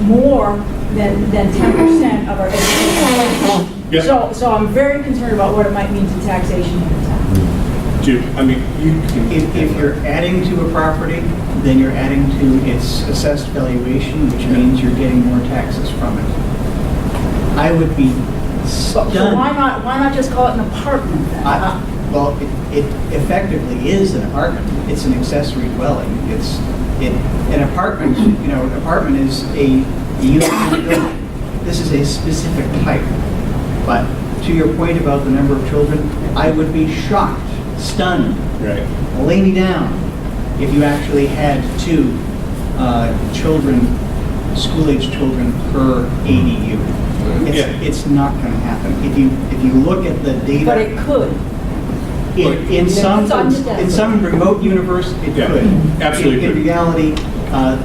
more than 10% of our education. Yep. So I'm very concerned about what it might mean to taxation in the town. If you're adding to a property, then you're adding to its assessed valuation, which means you're getting more taxes from it. I would be So why not just call it an apartment then? Well, it effectively is an apartment. It's an accessory dwelling. An apartment, you know, an apartment is a unit in a building. This is a specific type. But to your point about the number of children, I would be shocked, stunned, Right. lay me down, if you actually had 2 children, school-age children per ADU. Yeah. It's not going to happen. If you look at the data. But it could. In some remote universe, it Yeah, could. absolutely In could. reality,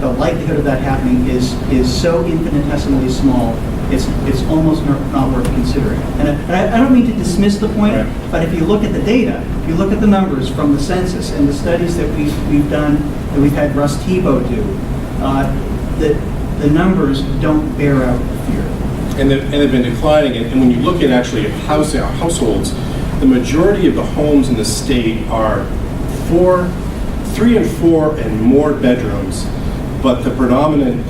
the likelihood of that happening is so infinitesimally small, it's almost not worth considering. And I don't mean to dismiss the point, Right. but if you look at the data, if you look at the numbers from the census and the studies that we've done, that we've had Russ Tebow do, the numbers don't bear out the fear. And they've been declining. And when you look at actually households, the majority of the homes in the state are 3 and 4 and more bedrooms, but the predominant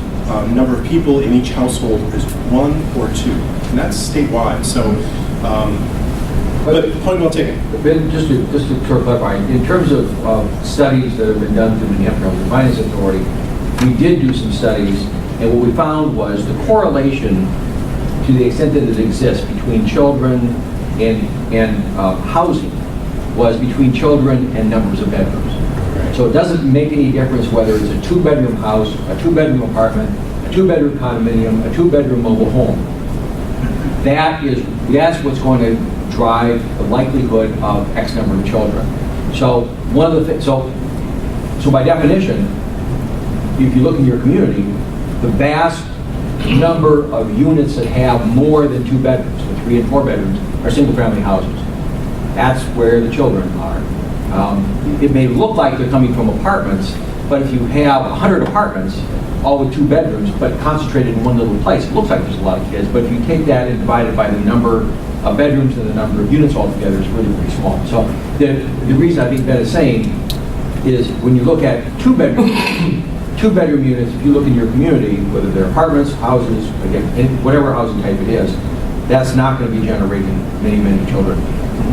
number of people in each household is 1 or 2, and that's statewide. So, but point well taken. Ben, just to sort of clarify, in terms of studies that have been done through the New Hampshire Housing Finance Authority, we did do some studies, and what we found was the correlation, to the extent that it exists, between children and housing was between children and numbers of bedrooms. So it doesn't make any difference whether it's a 2-bedroom house, a 2-bedroom apartment, a 2-bedroom condominium, a 2-bedroom mobile home. That's what's going to drive the likelihood of X number of children. So one of the things, so by definition, if you look in your community, the vast number of units that have more than 2 bedrooms, so 3 and 4 bedrooms, are single-family houses. That's where the children are. It may look like they're coming from apartments, but if you have 100 apartments, all with 2 bedrooms, but concentrated in one little place, it looks like there's a lot of kids. But if you take that and divide it by the number of bedrooms and the number of units altogether, it's really pretty small. So the reason I think Ben is saying is when you look at 2-bedroom units, if you look in your community, whether they're apartments, houses, again, whatever housing type it is, that's not going to be generating many, many children.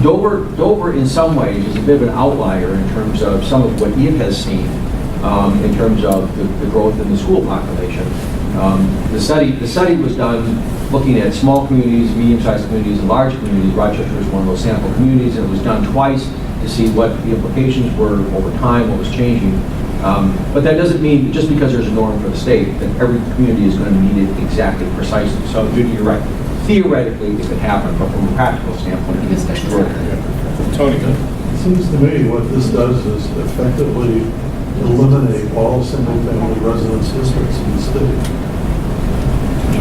Dover in some ways is a bit of an outlier in terms of some of what it has seen in terms of the growth in the school population. The study was done looking at small communities, medium-sized communities, and large communities. Rochester was one of those sample communities, and it was done twice to see what the implications were over time, what was changing. But that doesn't mean just because there's a norm for the state that every community is going to meet it exactly precisely. So you're right. Theoretically, it could happen, but from a practical standpoint, it's extraordinary. Tony. It seems to me what this does is effectively eliminate all single-family residence districts in the state.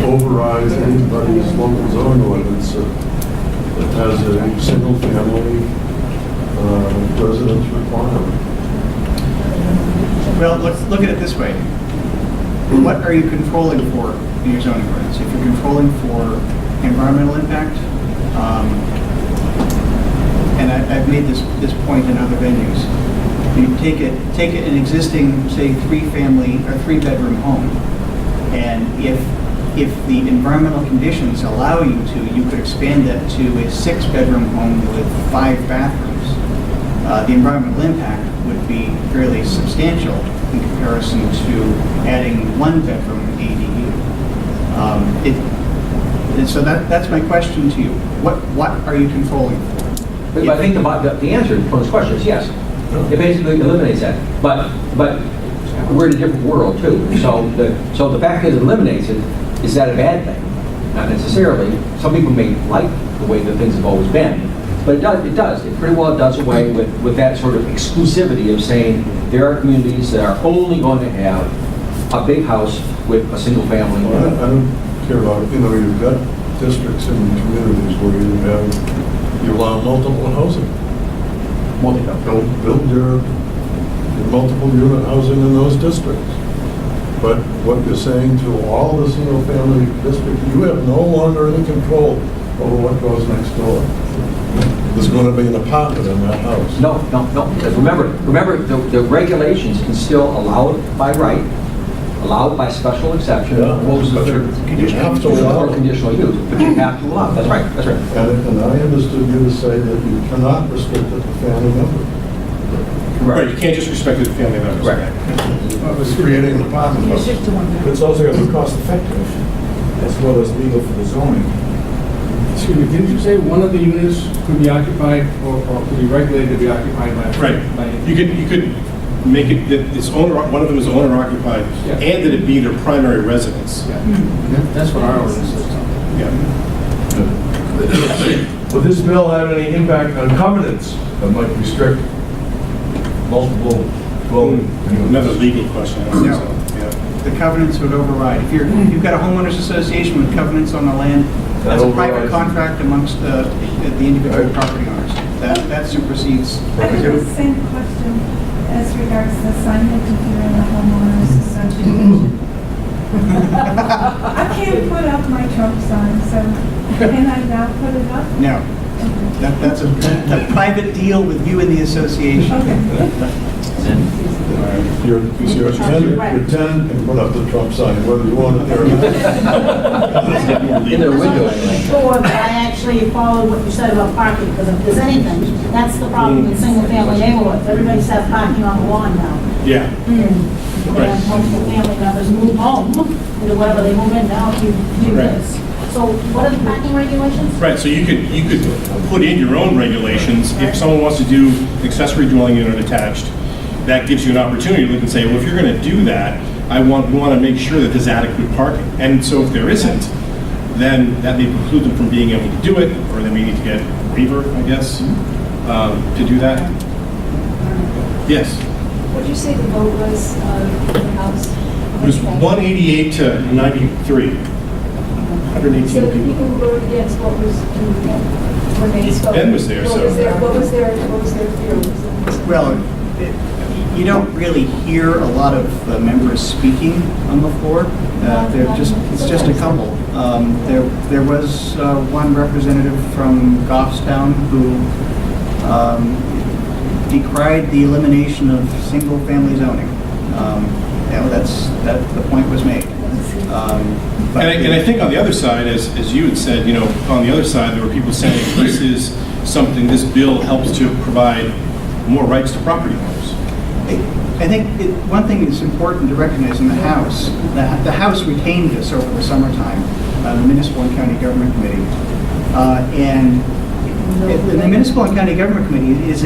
Overrides anybody's local zone ordinance that has a single-family residence requirement. Well, let's look at it this way. What are you controlling for in your zoning ordinance? If you're controlling for environmental impact, and I've made this point in other venues. You take an existing, say, 3-family or 3-bedroom home, and if the environmental conditions allow you to, you could expand that to a 6-bedroom home with 5 bathrooms. The environmental impact would be fairly substantial in comparison to adding 1-bedroom ADU. And so that's my question to you. What are you controlling for? But I think the answer to this question is yes. It basically eliminates that. But we're in a different world too. So the fact that it eliminates it, is that a bad thing? Not necessarily. Some people may like the way that things have always been, but it does. It pretty well does away with that sort of exclusivity of saying there are communities that are only going to have a big house with a single family. Well, I don't care about, you've got districts and communities where you allow multiple housing. Build your multiple unit housing in those districts. But what you're saying to all the single family districts, you have no longer any control over what goes next door. There's going to be an apartment in that house. No, because remember, the regulations can still allow it by right, allow it by special exception, Yeah, opposed to but third. you have to allow Or it. conditional use, but you have to allow, that's right, that's right. And I understood you to say that you cannot restrict it to family members. Right, you can't just restrict it to family members. Correct. It's creating an apartment. You shift to one But it's also going to be cost effective as well as legal for the zoning. Excuse me, didn't you say one of the units could be occupied or could be regulated to be occupied by? Right. You could make it that it's owner, one of them is owner occupied, Yeah. and that it be their primary residence. Yeah. That's what our ordinance says. Yeah. Will this bill have any impact on covenants that might restrict multiple dwelling units? Another legal question. I think No. so. Yeah. The covenants would override. If you've got a homeowners association with covenants on the land, that's a private overrides. contract amongst the individual property owners. That supersedes. I have the same question as regards the signage if you're in the homeowners association. I can't put up my Trump sign, so can I now put it up? No. That's a private deal with you and the association. Okay. Your tenant can put up the Trump sign, whether you want it there or not. In their window, anyway. Sure, but I actually follow what you said about parking, because if there's anything, that's the problem in single-family neighborhoods. Everybody has parking on the lawn now. Yeah. And multiple family members move home, into wherever they move in now, if you do Right. this. So what are the parking regulations? Right, so you could put in your own regulations. If someone wants to do accessory dwelling unit attached, that gives you an opportunity to look and say, well, if you're going to do that, we want to make sure that there's adequate parking. And so if there isn't, then that may preclude them from being able to do it, or they may need to get a waiver, I guess, to do that. Yes. What did you say the vote was for the House? It was 188 to 93. 118 So the people. people who voted against, what was, when they spoke? Ben was there, What so- was their fear? What was their fear? Well, you don't really hear a lot of members speaking on the floor. It's just a couple. There was one representative from Goffstown who decried the elimination of single-family zoning. The point was made. And I think on the other side, as you had said, on the other side, there were people saying this is something, this bill helps to provide more rights to property owners. I think one thing that's important to recognize in the House, the House retained this over the summertime, the Municipal and County Government Committee. And the Municipal and County Government Committee is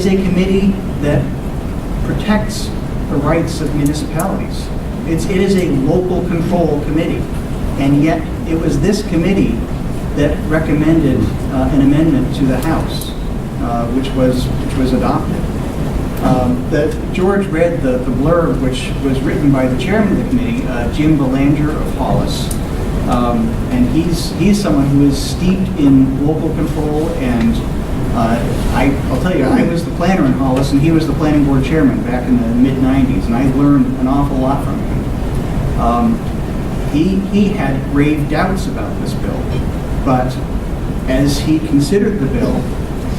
a committee that protects the rights of municipalities. It is a local control committee, and yet it was this committee that recommended an amendment to the House, which was adopted. George read the blurb, which was written by the chairman of the committee, Jim Belanger of Hollis, and he's someone who is steeped in local control. And I'll tell you, I was the planner in Hollis, and he was the planning board chairman back in the mid-'90s, and I learned an awful lot from him. He had grave doubts about this bill, but as he considered the bill,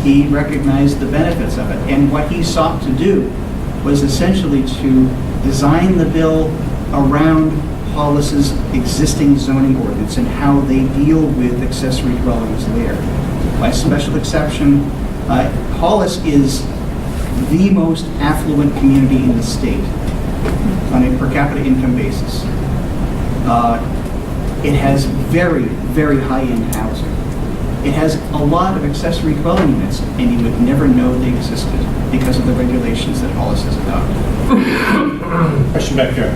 he recognized the benefits of it. And what he sought to do was essentially to design the bill around Hollis's existing zoning ordinance and how they deal with accessory dwellings there. By special exception, Hollis is the most affluent community in the state on a per capita income basis. It has very, very high-end housing. It has a lot of accessory dwelling units, and you would never know they existed because of the regulations that Hollis has adopted. Question back here.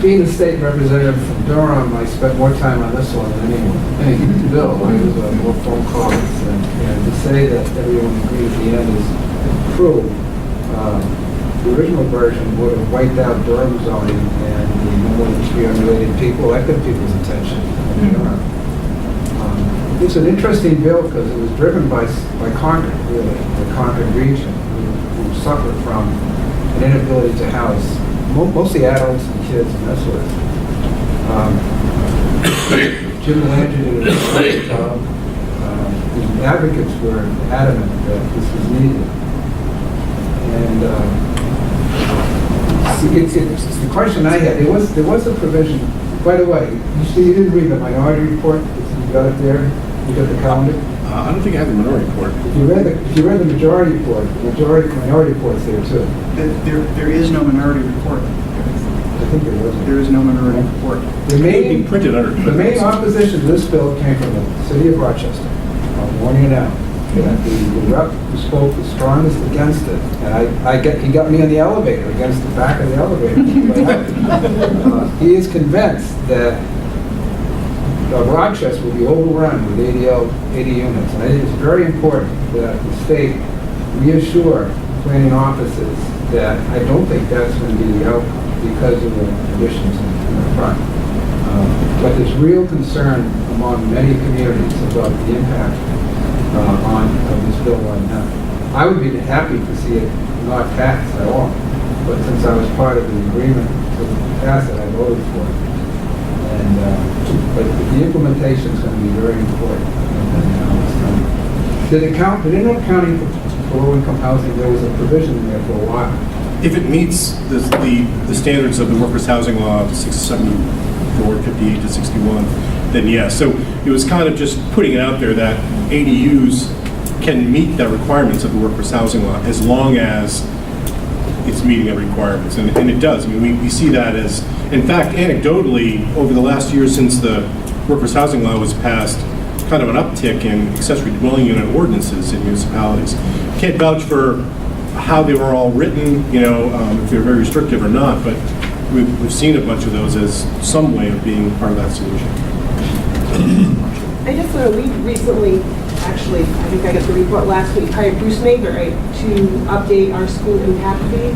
Being a state representative from Durham, I spent more time on this one than any bill. I was more phone calls, and to say that everyone agrees the end is true. The original version would have wiped out Durham zoning and the more than 300 people. That got people's attention in Durham. It's an interesting bill because it was driven by Concord, really, the Concord region, who suffered from an inability to house mostly adults and kids and that sort of thing. Jim Landry did a great job. The advocates were adamant that this was needed. And It's the question I had. There was a provision, by the way, you didn't read the minority report? You got it there? You got the calendar? I don't think I have the minority report. If you read the majority report, the minority report's there too. There is no minority report. I think there was. There is no minority report. The main, printed under. The main opposition to this bill came from the city of Rochester. I'm warning you now. The rep who spoke the strongest against it, and he got me in the elevator, against the back of the elevator. He is convinced that Rochester will be overrun with 80 units. And I think it's very important that the state reassure planning offices that I don't think that's going to be the outcome because of the conditions in the front. But there's real concern among many communities about the impact of this bill right now. I would be happy to see it not passed at all, but since I was part of the agreement to pass it, I voted for it. But the implementation is going to be very important. Did Inland County for low-income housing, there was a provision in there for a while. If it meets the standards of the workers' housing law, 674, 58 to 61, then yes. So it was kind of just putting it out there that ADUs can meet the requirements of the workers' housing law as long as it's meeting the requirements, and it does. I mean, we see that as, in fact, anecdotally, over the last year since the workers' housing law was passed, kind of an uptick in accessory dwelling unit ordinances in municipalities. Can't vouch for how they were all written, if they're very restrictive or not, but we've seen a bunch of those as some way of being part of that solution. I just want to, we recently, actually, I think I got the report last week, hired Bruce Mayberry to update our school impact fee.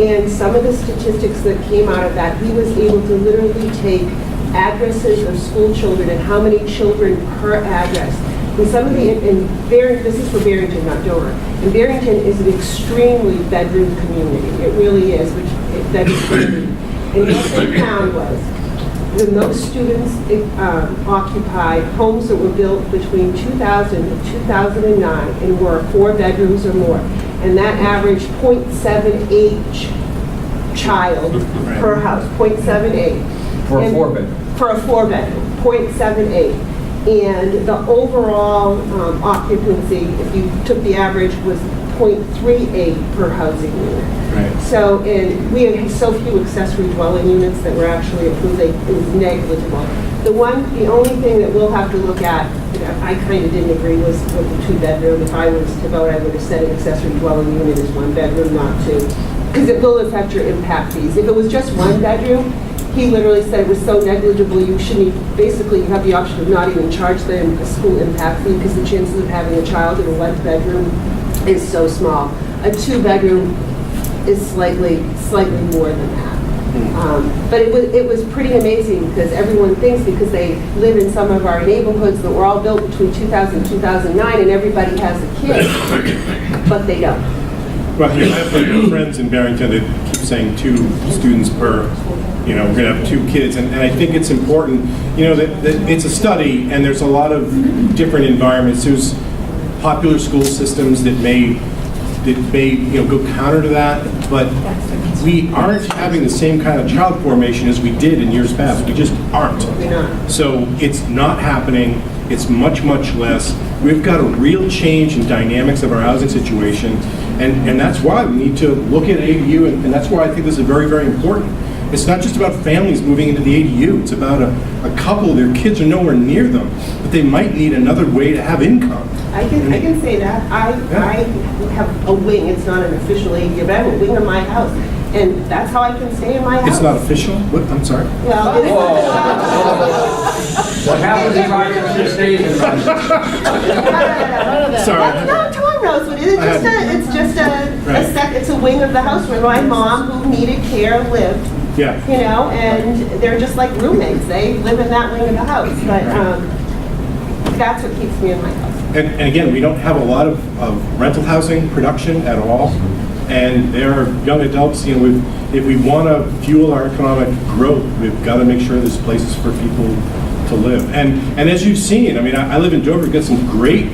And some of the statistics that came out of that, he was able to literally take addresses of school children and how many children per address. And some of the, this is for Barrington, not Dover. And Barrington is an extremely bedroom community. It really is, that is crazy. And what they found was, the most students occupied homes that were built between 2000 and 2009 and were 4 bedrooms or more. And that averaged 0.78 child per house, 0.78. For a 4-bedroom. For a 4-bedroom, 0.78. And the overall occupancy, if you took the average, was 0.38 per housing unit. Right. So, and we had so few accessory dwelling units that were actually approved, it was negligible. The only thing that we'll have to look at, I kind of didn't agree, was with the 2-bedroom. If I was to vote, I would have said an accessory dwelling unit is 1 bedroom, not 2. Because it will affect your impact fees. If it was just 1 bedroom, he literally said it was so negligible, you shouldn't even, basically you have the option of not even charge them a school impact fee because the chances of having a child in a 1 bedroom is so small. A 2-bedroom is slightly more than that. But it was pretty amazing because everyone thinks because they live in some of our neighborhoods that were all built between 2000 and 2009 and everybody has a kid, but they don't. Well, I have friends in Barrington that keep saying 2 students per, we're going to have 2 kids, and I think it's important, that it's a study, and there's a lot of different environments. There's popular school systems that may go counter to that, but we aren't having the same kind of child formation as we did in years past. We just aren't. So it's not happening. It's much, much less. We've got a real change in dynamics of our housing situation, and that's why we need to look at ADU, and that's why I think this is very, very important. It's not just about families moving into the ADU. It's about a couple, their kids are nowhere near them, but they might need another way to have income. I can say that. I have a wing. It's not an official ADU, but I have a wing in my house. And that's how I can stay in my house. It's not official? What? I'm sorry? Well, What happens if I stay in Sorry. No, Tom knows what it is. It's just it's a wing of the house where my mom, who needed care, lived. Yeah. And they're just like roommates. They live in that wing of the house. But that's what keeps me in my house. And again, we don't have a lot of rental housing production at all. And there are young adults, if we want to fuel our economic growth, we've got to make sure there's places for people to live. And as you've seen, I live in Dover, we've got some great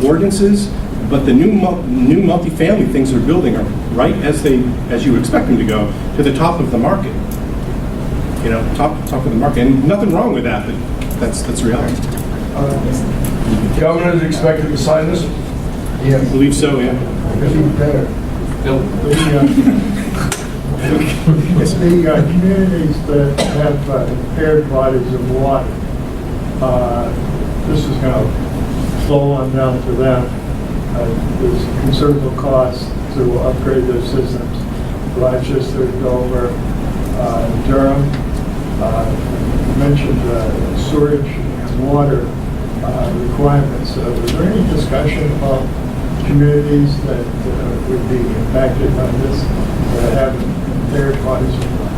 ordinances, but the new multifamily things they're building are right as you expect them to go, to the top of the market. You know, top of the market, and nothing wrong with that, but that's reality. The governor is expected to sign this? Yeah, I believe so, yeah. Maybe better. Bill? The communities that have impaired bodies of water, this is going to flow on down to them. There's considerable cost to upgrade their systems. Rochester, Dover, Durham, mentioned storage and water requirements. Was there any discussion about communities that would be impacted by this, that have impaired bodies of water?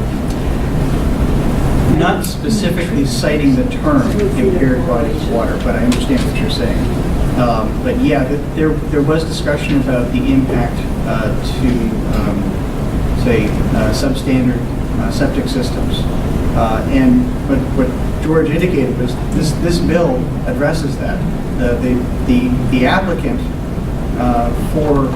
Not specifically citing the term impaired bodies of water, but I understand what you're saying. But yeah, there was discussion about the impact to, say, substandard septic systems. And what George indicated was this bill addresses that. The applicant for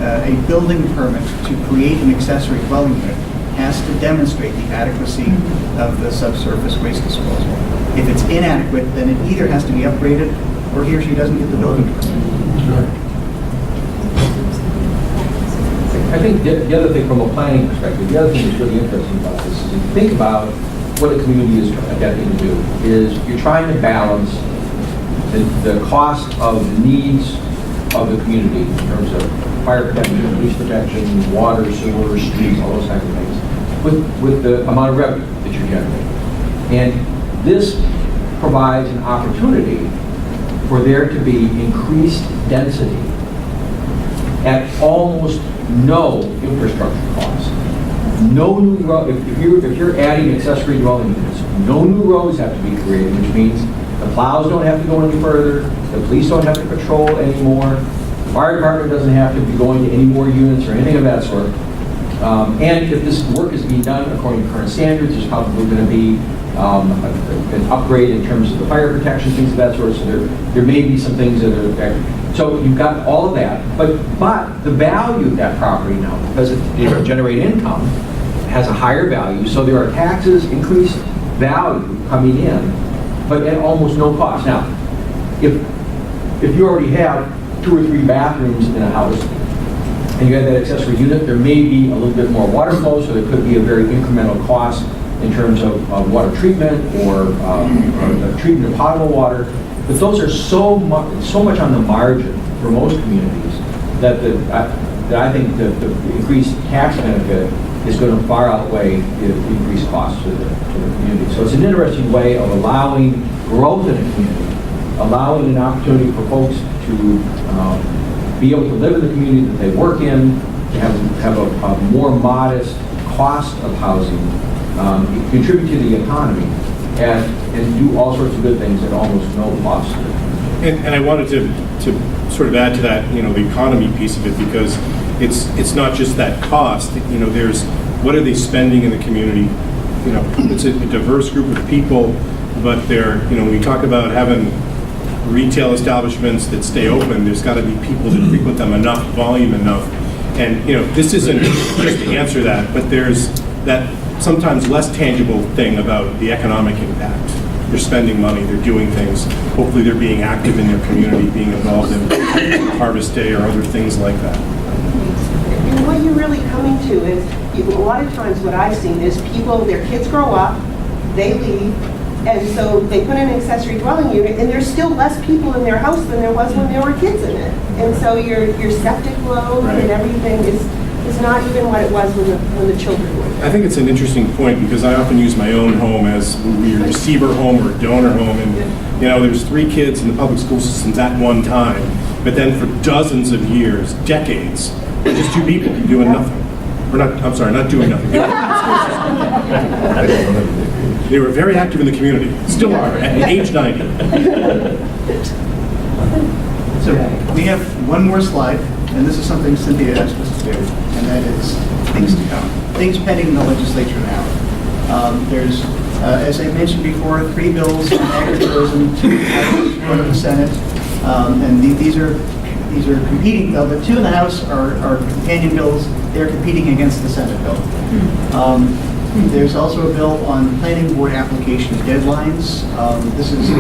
a building permit to create an accessory dwelling unit has to demonstrate the adequacy of the subsurface waste disposal. If it's inadequate, then it either has to be upgraded or he or she doesn't get the building permit. I think the other thing from a planning perspective, the other thing that's really interesting about this is if you think about what a community is attempting to do, is you're trying to balance the cost of the needs of the community in terms of fire protection, police protection, water, sewer, streets, all those kinds of things, with the amount of revenue that you're generating. And this provides an opportunity for there to be increased density at almost no infrastructure cost. No new road, if you're adding accessory dwelling units, no new roads have to be created, which means the plows don't have to go any further, the police don't have to patrol anymore, the fire department doesn't have to be going to any more units or anything of that sort. And if this work is being done according to current standards, there's probably going to be an upgrade in terms of the fire protection, things of that sort. So there may be some things that are affected. So you've got all of that, but the value of that property now, because it generates income, has a higher value. So there are taxes, increased value coming in, but at almost no cost. Now, if you already have 2 or 3 bathrooms in a house, and you have that accessory unit, there may be a little bit more water flow, so there could be a very incremental cost in terms of water treatment or treatment of potable water. But those are so much on the margin for most communities that I think the increased tax benefit is going to far outweigh the increased costs to the community. So it's an interesting way of allowing growth in a community, allowing an opportunity for folks to be able to live in the community that they work in, to have a more modest cost of housing, contribute to the economy, and do all sorts of good things at almost no cost. And I wanted to sort of add to that, the economy piece of it, because it's not just that cost. There's what are they spending in the community? It's a diverse group of people, but they're, when we talk about having retail establishments that stay open, there's got to be people that frequent them enough, volume enough. And this isn't just to answer that, but there's that sometimes less tangible thing about the economic impact. They're spending money, they're doing things. Hopefully they're being active in their community, being involved in Harvest Day or other things like that. And what you're really coming to is, a lot of times what I've seen is people, their kids grow up, they leave, and so they put in an accessory dwelling unit, and there's still less people in their house than there was when there were kids in it. And so your septic load and everything is not even what it was when the children were there. I think it's an interesting point because I often use my own home as a receiver home or a donor home, and there's 3 kids in the public school systems at one time, but then for dozens of years, decades, just 2 people doing nothing. Or not, I'm sorry, not doing nothing. They were very active in the community, still are, at age 90. So we have one more slide, and this is something Cynthia asked us to do, and that is things to come, things pending in the legislature now. There's, as I mentioned before, 3 bills on agritourism, 2 in the Senate, and these are these are competing, though, the two in the House are companion bills. They're competing against the Senate bill. There's also a bill on planning board application deadlines. This was the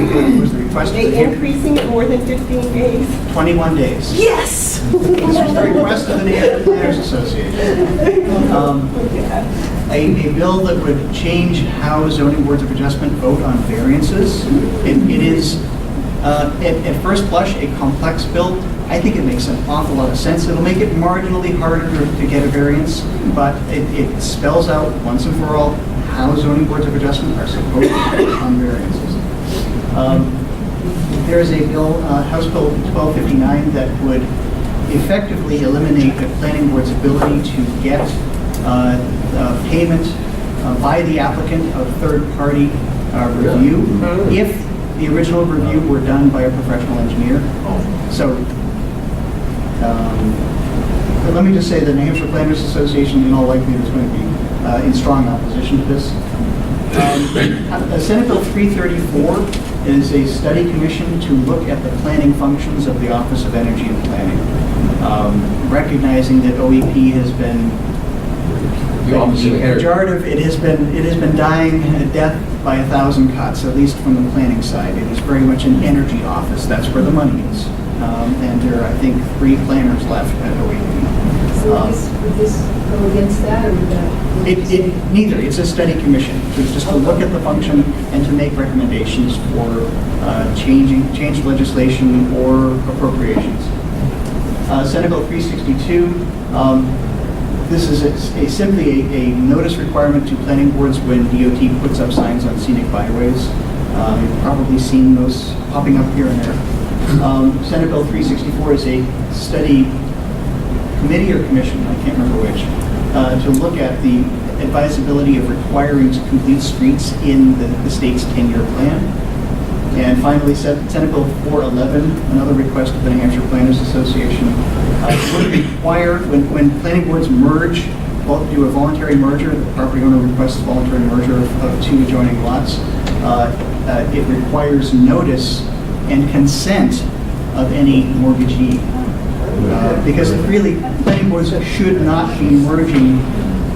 request. Are they increasing it more than 15 days? 21 days. Yes! This was the request of the New Hampshire Planners Association. A bill that would change how zoning boards of adjustment vote on variances. It is, at first blush, a complex bill. I think it makes an awful lot of sense. It'll make it marginally harder to get a variance, but it spells out once and for all how zoning boards of adjustment are supposed to vote on variances. There is a bill, House Bill 1259, that would effectively eliminate the planning board's ability to get payment by the applicant of third-party review if the original review were done by a professional engineer. So let me just say the New Hampshire Planners Association in all likelihood is going to be in strong opposition to this. Senate Bill 334 is a study commission to look at the planning functions of the Office of Energy and Planning, recognizing that OEP has been pejorative. It has been dying a death by 1,000 cuts, at least from the planning side. It is very much an energy office. That's where the money is. And there are, I think, 3 planners left at OEP. So would this go against that, or would that? Neither. It's a study commission. It's just to look at the function and to make recommendations for changed legislation or appropriations. Senate Bill 362. This is simply a notice requirement to planning boards when DOT puts up signs on scenic byways. You've probably seen those popping up here and there. Senate Bill 364 is a study committee or commission, I can't remember which, to look at the advisability of requiring complete streets in the state's 10-year plan. And finally, Senate Bill 411, another request of the New Hampshire Planners Association, would require, when planning boards merge, do a voluntary merger, the property owner requests voluntary merger of 2 adjoining lots, it requires notice and consent of any mortgagee. Because really, planning boards should not be merging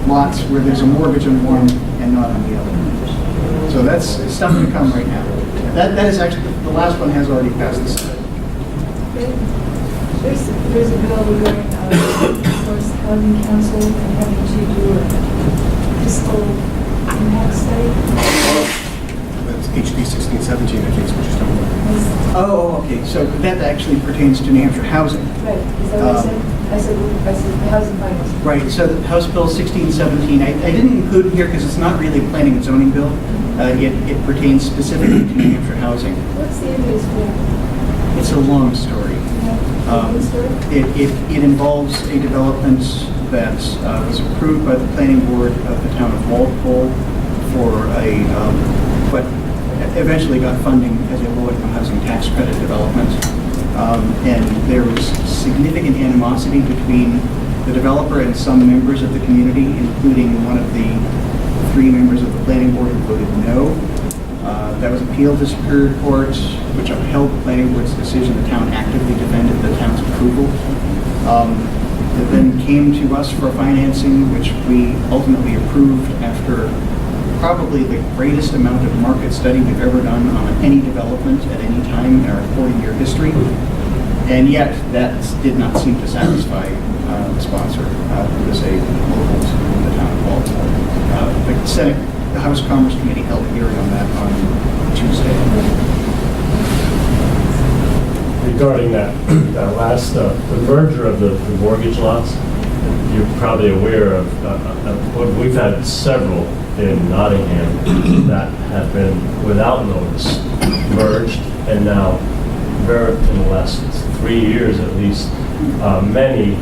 lots where there's a mortgage on one and not on the other. So that's stuff to come right now. That is actually, the last one has already passed the Senate. There's a bill regarding Source Housing Council and having to do a fiscal impact study. That's HB 1617, I think is what you're talking about. Oh, okay. So that actually pertains to New Hampshire housing. Right. Is that what I said? I said housing finance. Right. So the House Bill 1617, I didn't include it here because it's not really a planning and zoning bill. It pertains specifically to New Hampshire housing. What's the impetus for that? It's a long story. It involves a development that was approved by the planning board of the town of Walpole for what eventually got funding as a low-income housing tax credit development. And there was significant animosity between the developer and some members of the community, including one of the 3 members of the planning board who voted no. That was appealed to Superior Court, which upheld the planning board's decision. The town actively defended the town's approval. It then came to us for financing, which we ultimately approved after probably the greatest amount of market study we've ever done on any development at any time in our 40-year history. And yet, that did not seem to satisfy the sponsor, who was a local to the town of Walpole. The House Commerce Committee held a hearing on that on Tuesday. Regarding that last, the merger of the mortgage lots, you're probably aware of we've had several in Nottingham that have been without notice merged, and now in the last 3 years at least, many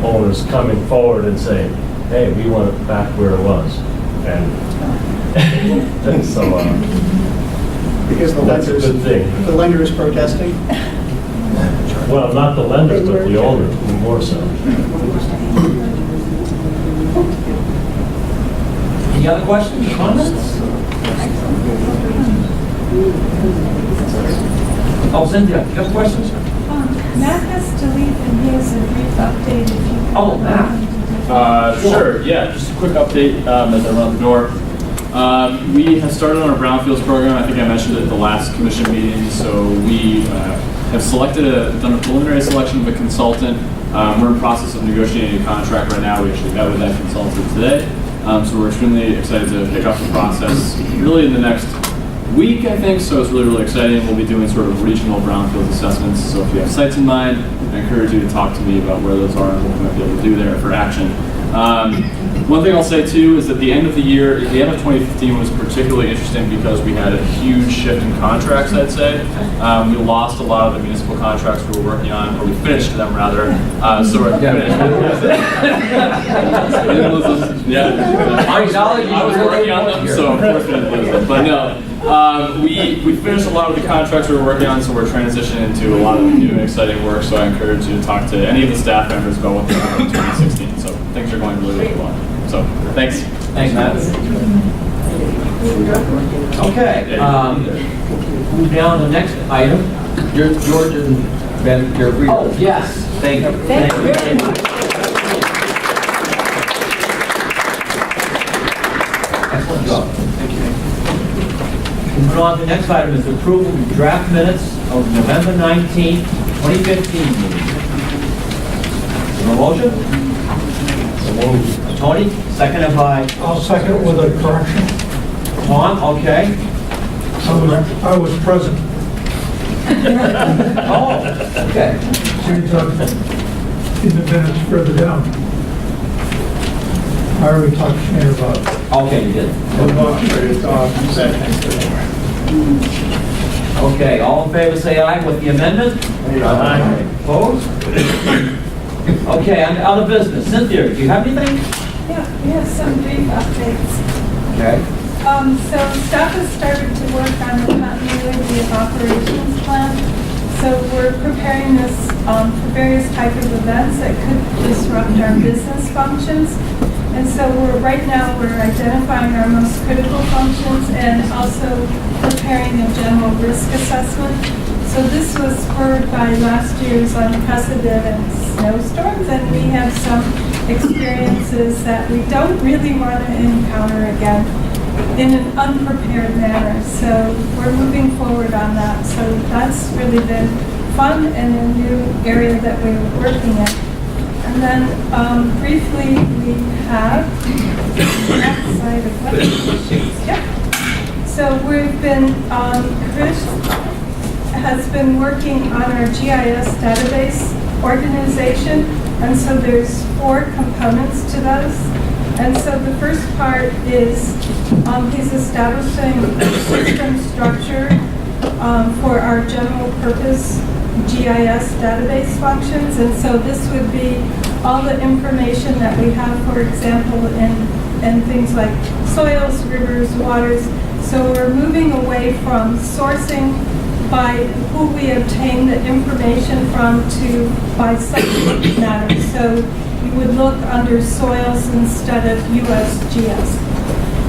owners coming forward and saying, hey, we want it back where it was. And so because that's a good thing. The lender is protesting? Well, not the lenders, but the owner, more so. Any other questions or comments? Oh, Cynthia, you have questions? Matt has to leave and he has a brief update if you. Oh, Matt. Sure, yeah, just a quick update as I run out the door. We have started on a brownfields program. I think I mentioned it at the last commission meeting. So we have done a preliminary selection of a consultant. We're in the process of negotiating a contract right now. We actually met with that consultant today. So we're extremely excited to pick up the process really in the next week, I think. So it's really, really exciting. We'll be doing sort of regional brownfield assessments. So if you have sites in mind, I encourage you to talk to me about where those are and what we might be able to do there for action. One thing I'll say too is that the end of the year, the end of 2015 was particularly interesting because we had a huge shift in contracts, I'd say. We lost a lot of the municipal contracts we were working on, or we finished them rather. So we're finished. I was working on them, so of course we didn't lose them. But no, we finished a lot of the contracts we were working on, so we're transitioning into a lot of new and exciting work. So I encourage you to talk to any of the staff members about what they're doing in 2016. So things are going really, really well. So thanks. Thanks, Matt. Okay, move down to the next item. George and Ben, you're free. Oh, yes, thank you. Thank you very much. Excellent job. Thank you. Moving on to the next item is approval of draft minutes of November 19th, 2015 meeting. Is there a motion? Tony, seconded by? I'll second it with a correction. Tom, okay. I was present. Oh, okay. In the minutes further down. I already talked to Shane about it. Okay, you did. Okay, all in favor say aye with the amendment? Aye. Opposed? Okay, on to other business. Cynthia, do you have anything? Yeah, we have some brief updates. Okay. So staff has started to work on the continuity of operations plan. So we're preparing this for various types of events that could disrupt our business functions. And so right now we're identifying our most critical functions and also preparing a general risk assessment. So this was spurred by last year's unprecedented snowstorms, and we have some experiences that we don't really want to encounter again in an unprepared manner. So we're moving forward on that. So that's really been fun and a new area that we're working in. And then briefly, we have outside of what sheets. Yep. So we've been, Chris has been working on our GIS database organization, and so there's 4 components to those. And so the first part is he's establishing a system structure for our general purpose GIS database functions. And so this would be all the information that we have, for example, in things like soils, rivers, waters. So we're moving away from sourcing by who we obtain the information from to by subject matter. So you would look under soils instead of USGS.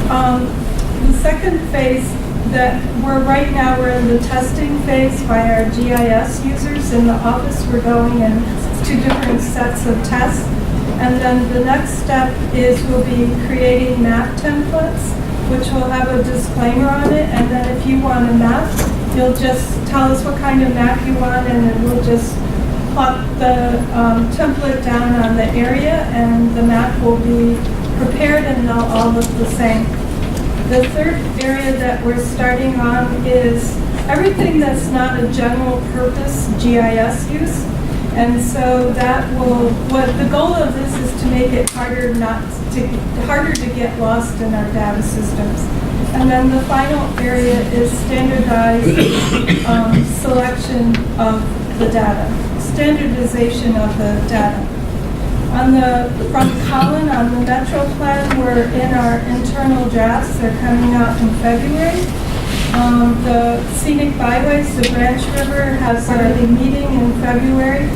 The second phase that we're in the testing phase by our GIS users in the office. We're going in 2 different sets of tests. And then the next step is we'll be creating map templates, which will have a disclaimer on it. And then if you want a map, you'll just tell us what kind of map you want, and then we'll just plop the template down on the area, and the map will be prepared, and they'll all look the same. The third area that we're starting on is everything that's not a general purpose GIS use. And so that will, the goal of this is to make it harder to get lost in our data systems. And then the final area is standardized selection of the data, standardization of the data. From Colin, on the Metro plan, we're in our internal drafts. They're coming out in February. The scenic byways, the Branch River has a meeting in February.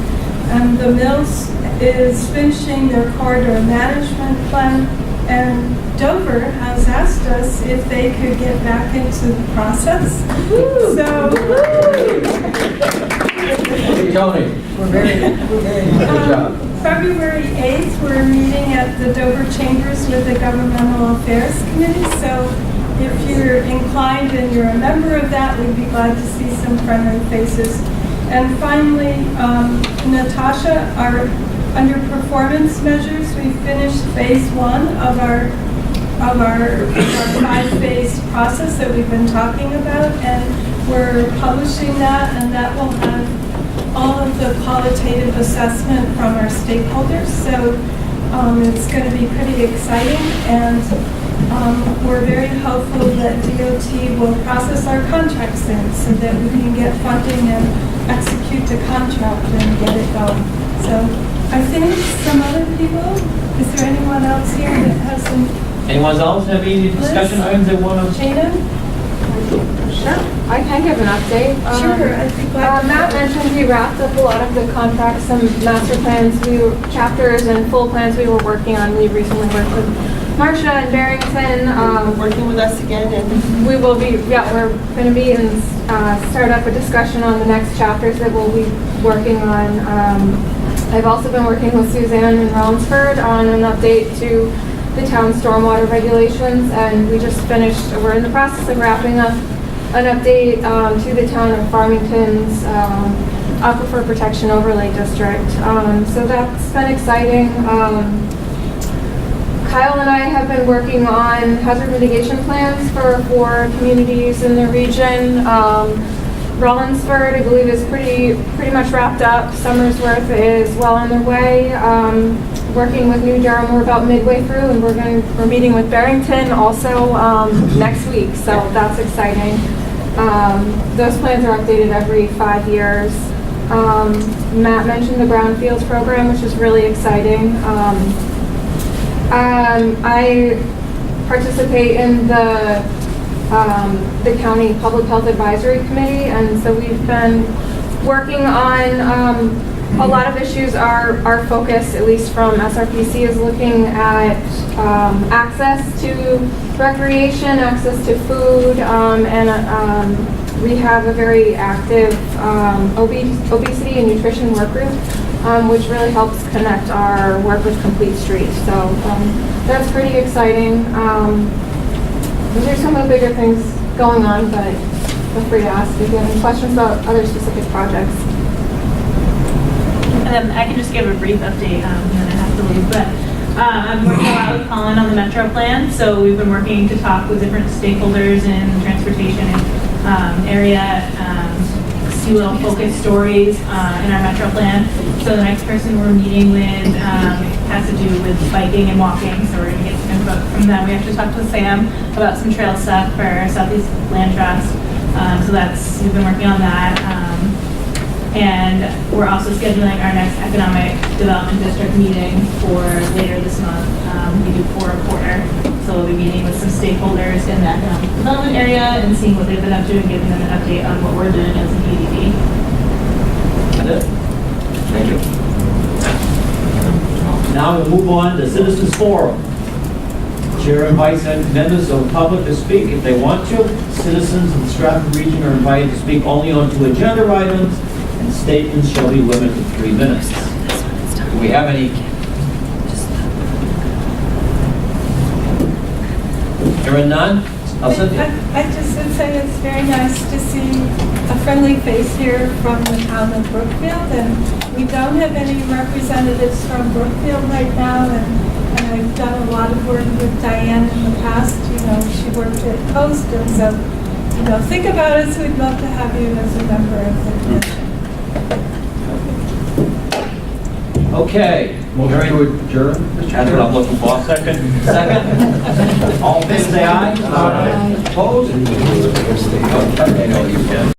And the Mills is finishing their corridor management plan. And Dover has asked us if they could get back into the process. So Hey, Tony. We're very Good job. February 8th, we're meeting at the Dover Chambers with the Governmental Affairs Committee, so if you're inclined and you're a member of that, we'd be glad to see some friendly faces. And finally, Natasha, under performance measures, we finished phase 1 of our 5-phase process that we've been talking about, and we're publishing that, and that will have all of the qualitative assessment from our stakeholders. So it's going to be pretty exciting, and we're very hopeful that DOT will process our contract soon so that we can get funding and execute the contract and get it going. So I think some other people, is there anyone else here that has some? Anyone else have any discussion items they want to? Jana? I can give an update. Sure, I'd be glad to. Matt mentioned we wrapped up a lot of the contracts, some master plans, chapters and full plans we were working on. We recently worked with Marcia and Barrington. Working with us again, and We will be, we're going to be and start up a discussion on the next chapters that we'll be working on. I've also been working with Suzanne in Rollinsford on an update to the town stormwater regulations, and we just finished, we're in the process of wrapping up an update to the town of Farmington's Aquifer Protection Overlay District. So that's been exciting. Kyle and I have been working on hazard mitigation plans for 4 communities in the region. Rollinsford, I believe, is pretty much wrapped up. Summersworth is well on their way. Working with New Durham, we're about midway through, and we're meeting with Barrington also next week, so that's exciting. Those plans are updated every 5 years. Matt mentioned the Brownfields program, which is really exciting. I participate in the county public health advisory committee, and so we've been working on a lot of issues. Our focus, at least from SRPC, is looking at access to recreation, access to food, and we have a very active obesity and nutrition work group, which really helps connect our work with Complete Streets. So that's pretty exciting. Those are some of the bigger things going on, but feel free to ask if you have any questions about other specific projects. I can just give a brief update, and then I have to leave, but I'm working a lot with Colin on the Metro plan, so we've been working to talk with different stakeholders in the transportation area, see little focus stories in our Metro plan. So the next person we're meeting with has to do with biking and walking, so we're going to get some input from them. We actually talked with Sam about some trail stuff for Southeast Land Trust, so we've been working on that. And we're also scheduling our next Economic Development District meeting for later this month. We do 4 a quarter. So we'll be meeting with some stakeholders in the economic development area and seeing what they've been up to and giving them an update on what we're doing as an EDD. That's it. Thank you. Now we'll move on to Citizens Forum. Chair invites members of the public to speak if they want to. Citizens of the Strafford region are invited to speak only on 2 agenda items, and statements shall be limited to 3 minutes. Do we have any? Hearing none? Cynthia? I just would say it's very nice to see a friendly face here from the town of Brookfield, and we don't have any representatives from Brookfield right now, and I've done a lot of work with Diane in the past. She worked at Coast, and so, think about us. We'd love to have you as a member of the commission. Okay. Motion to adjourn? That's what I'm looking for. Second? All in favor, say aye. Opposed? Okay, no, you can.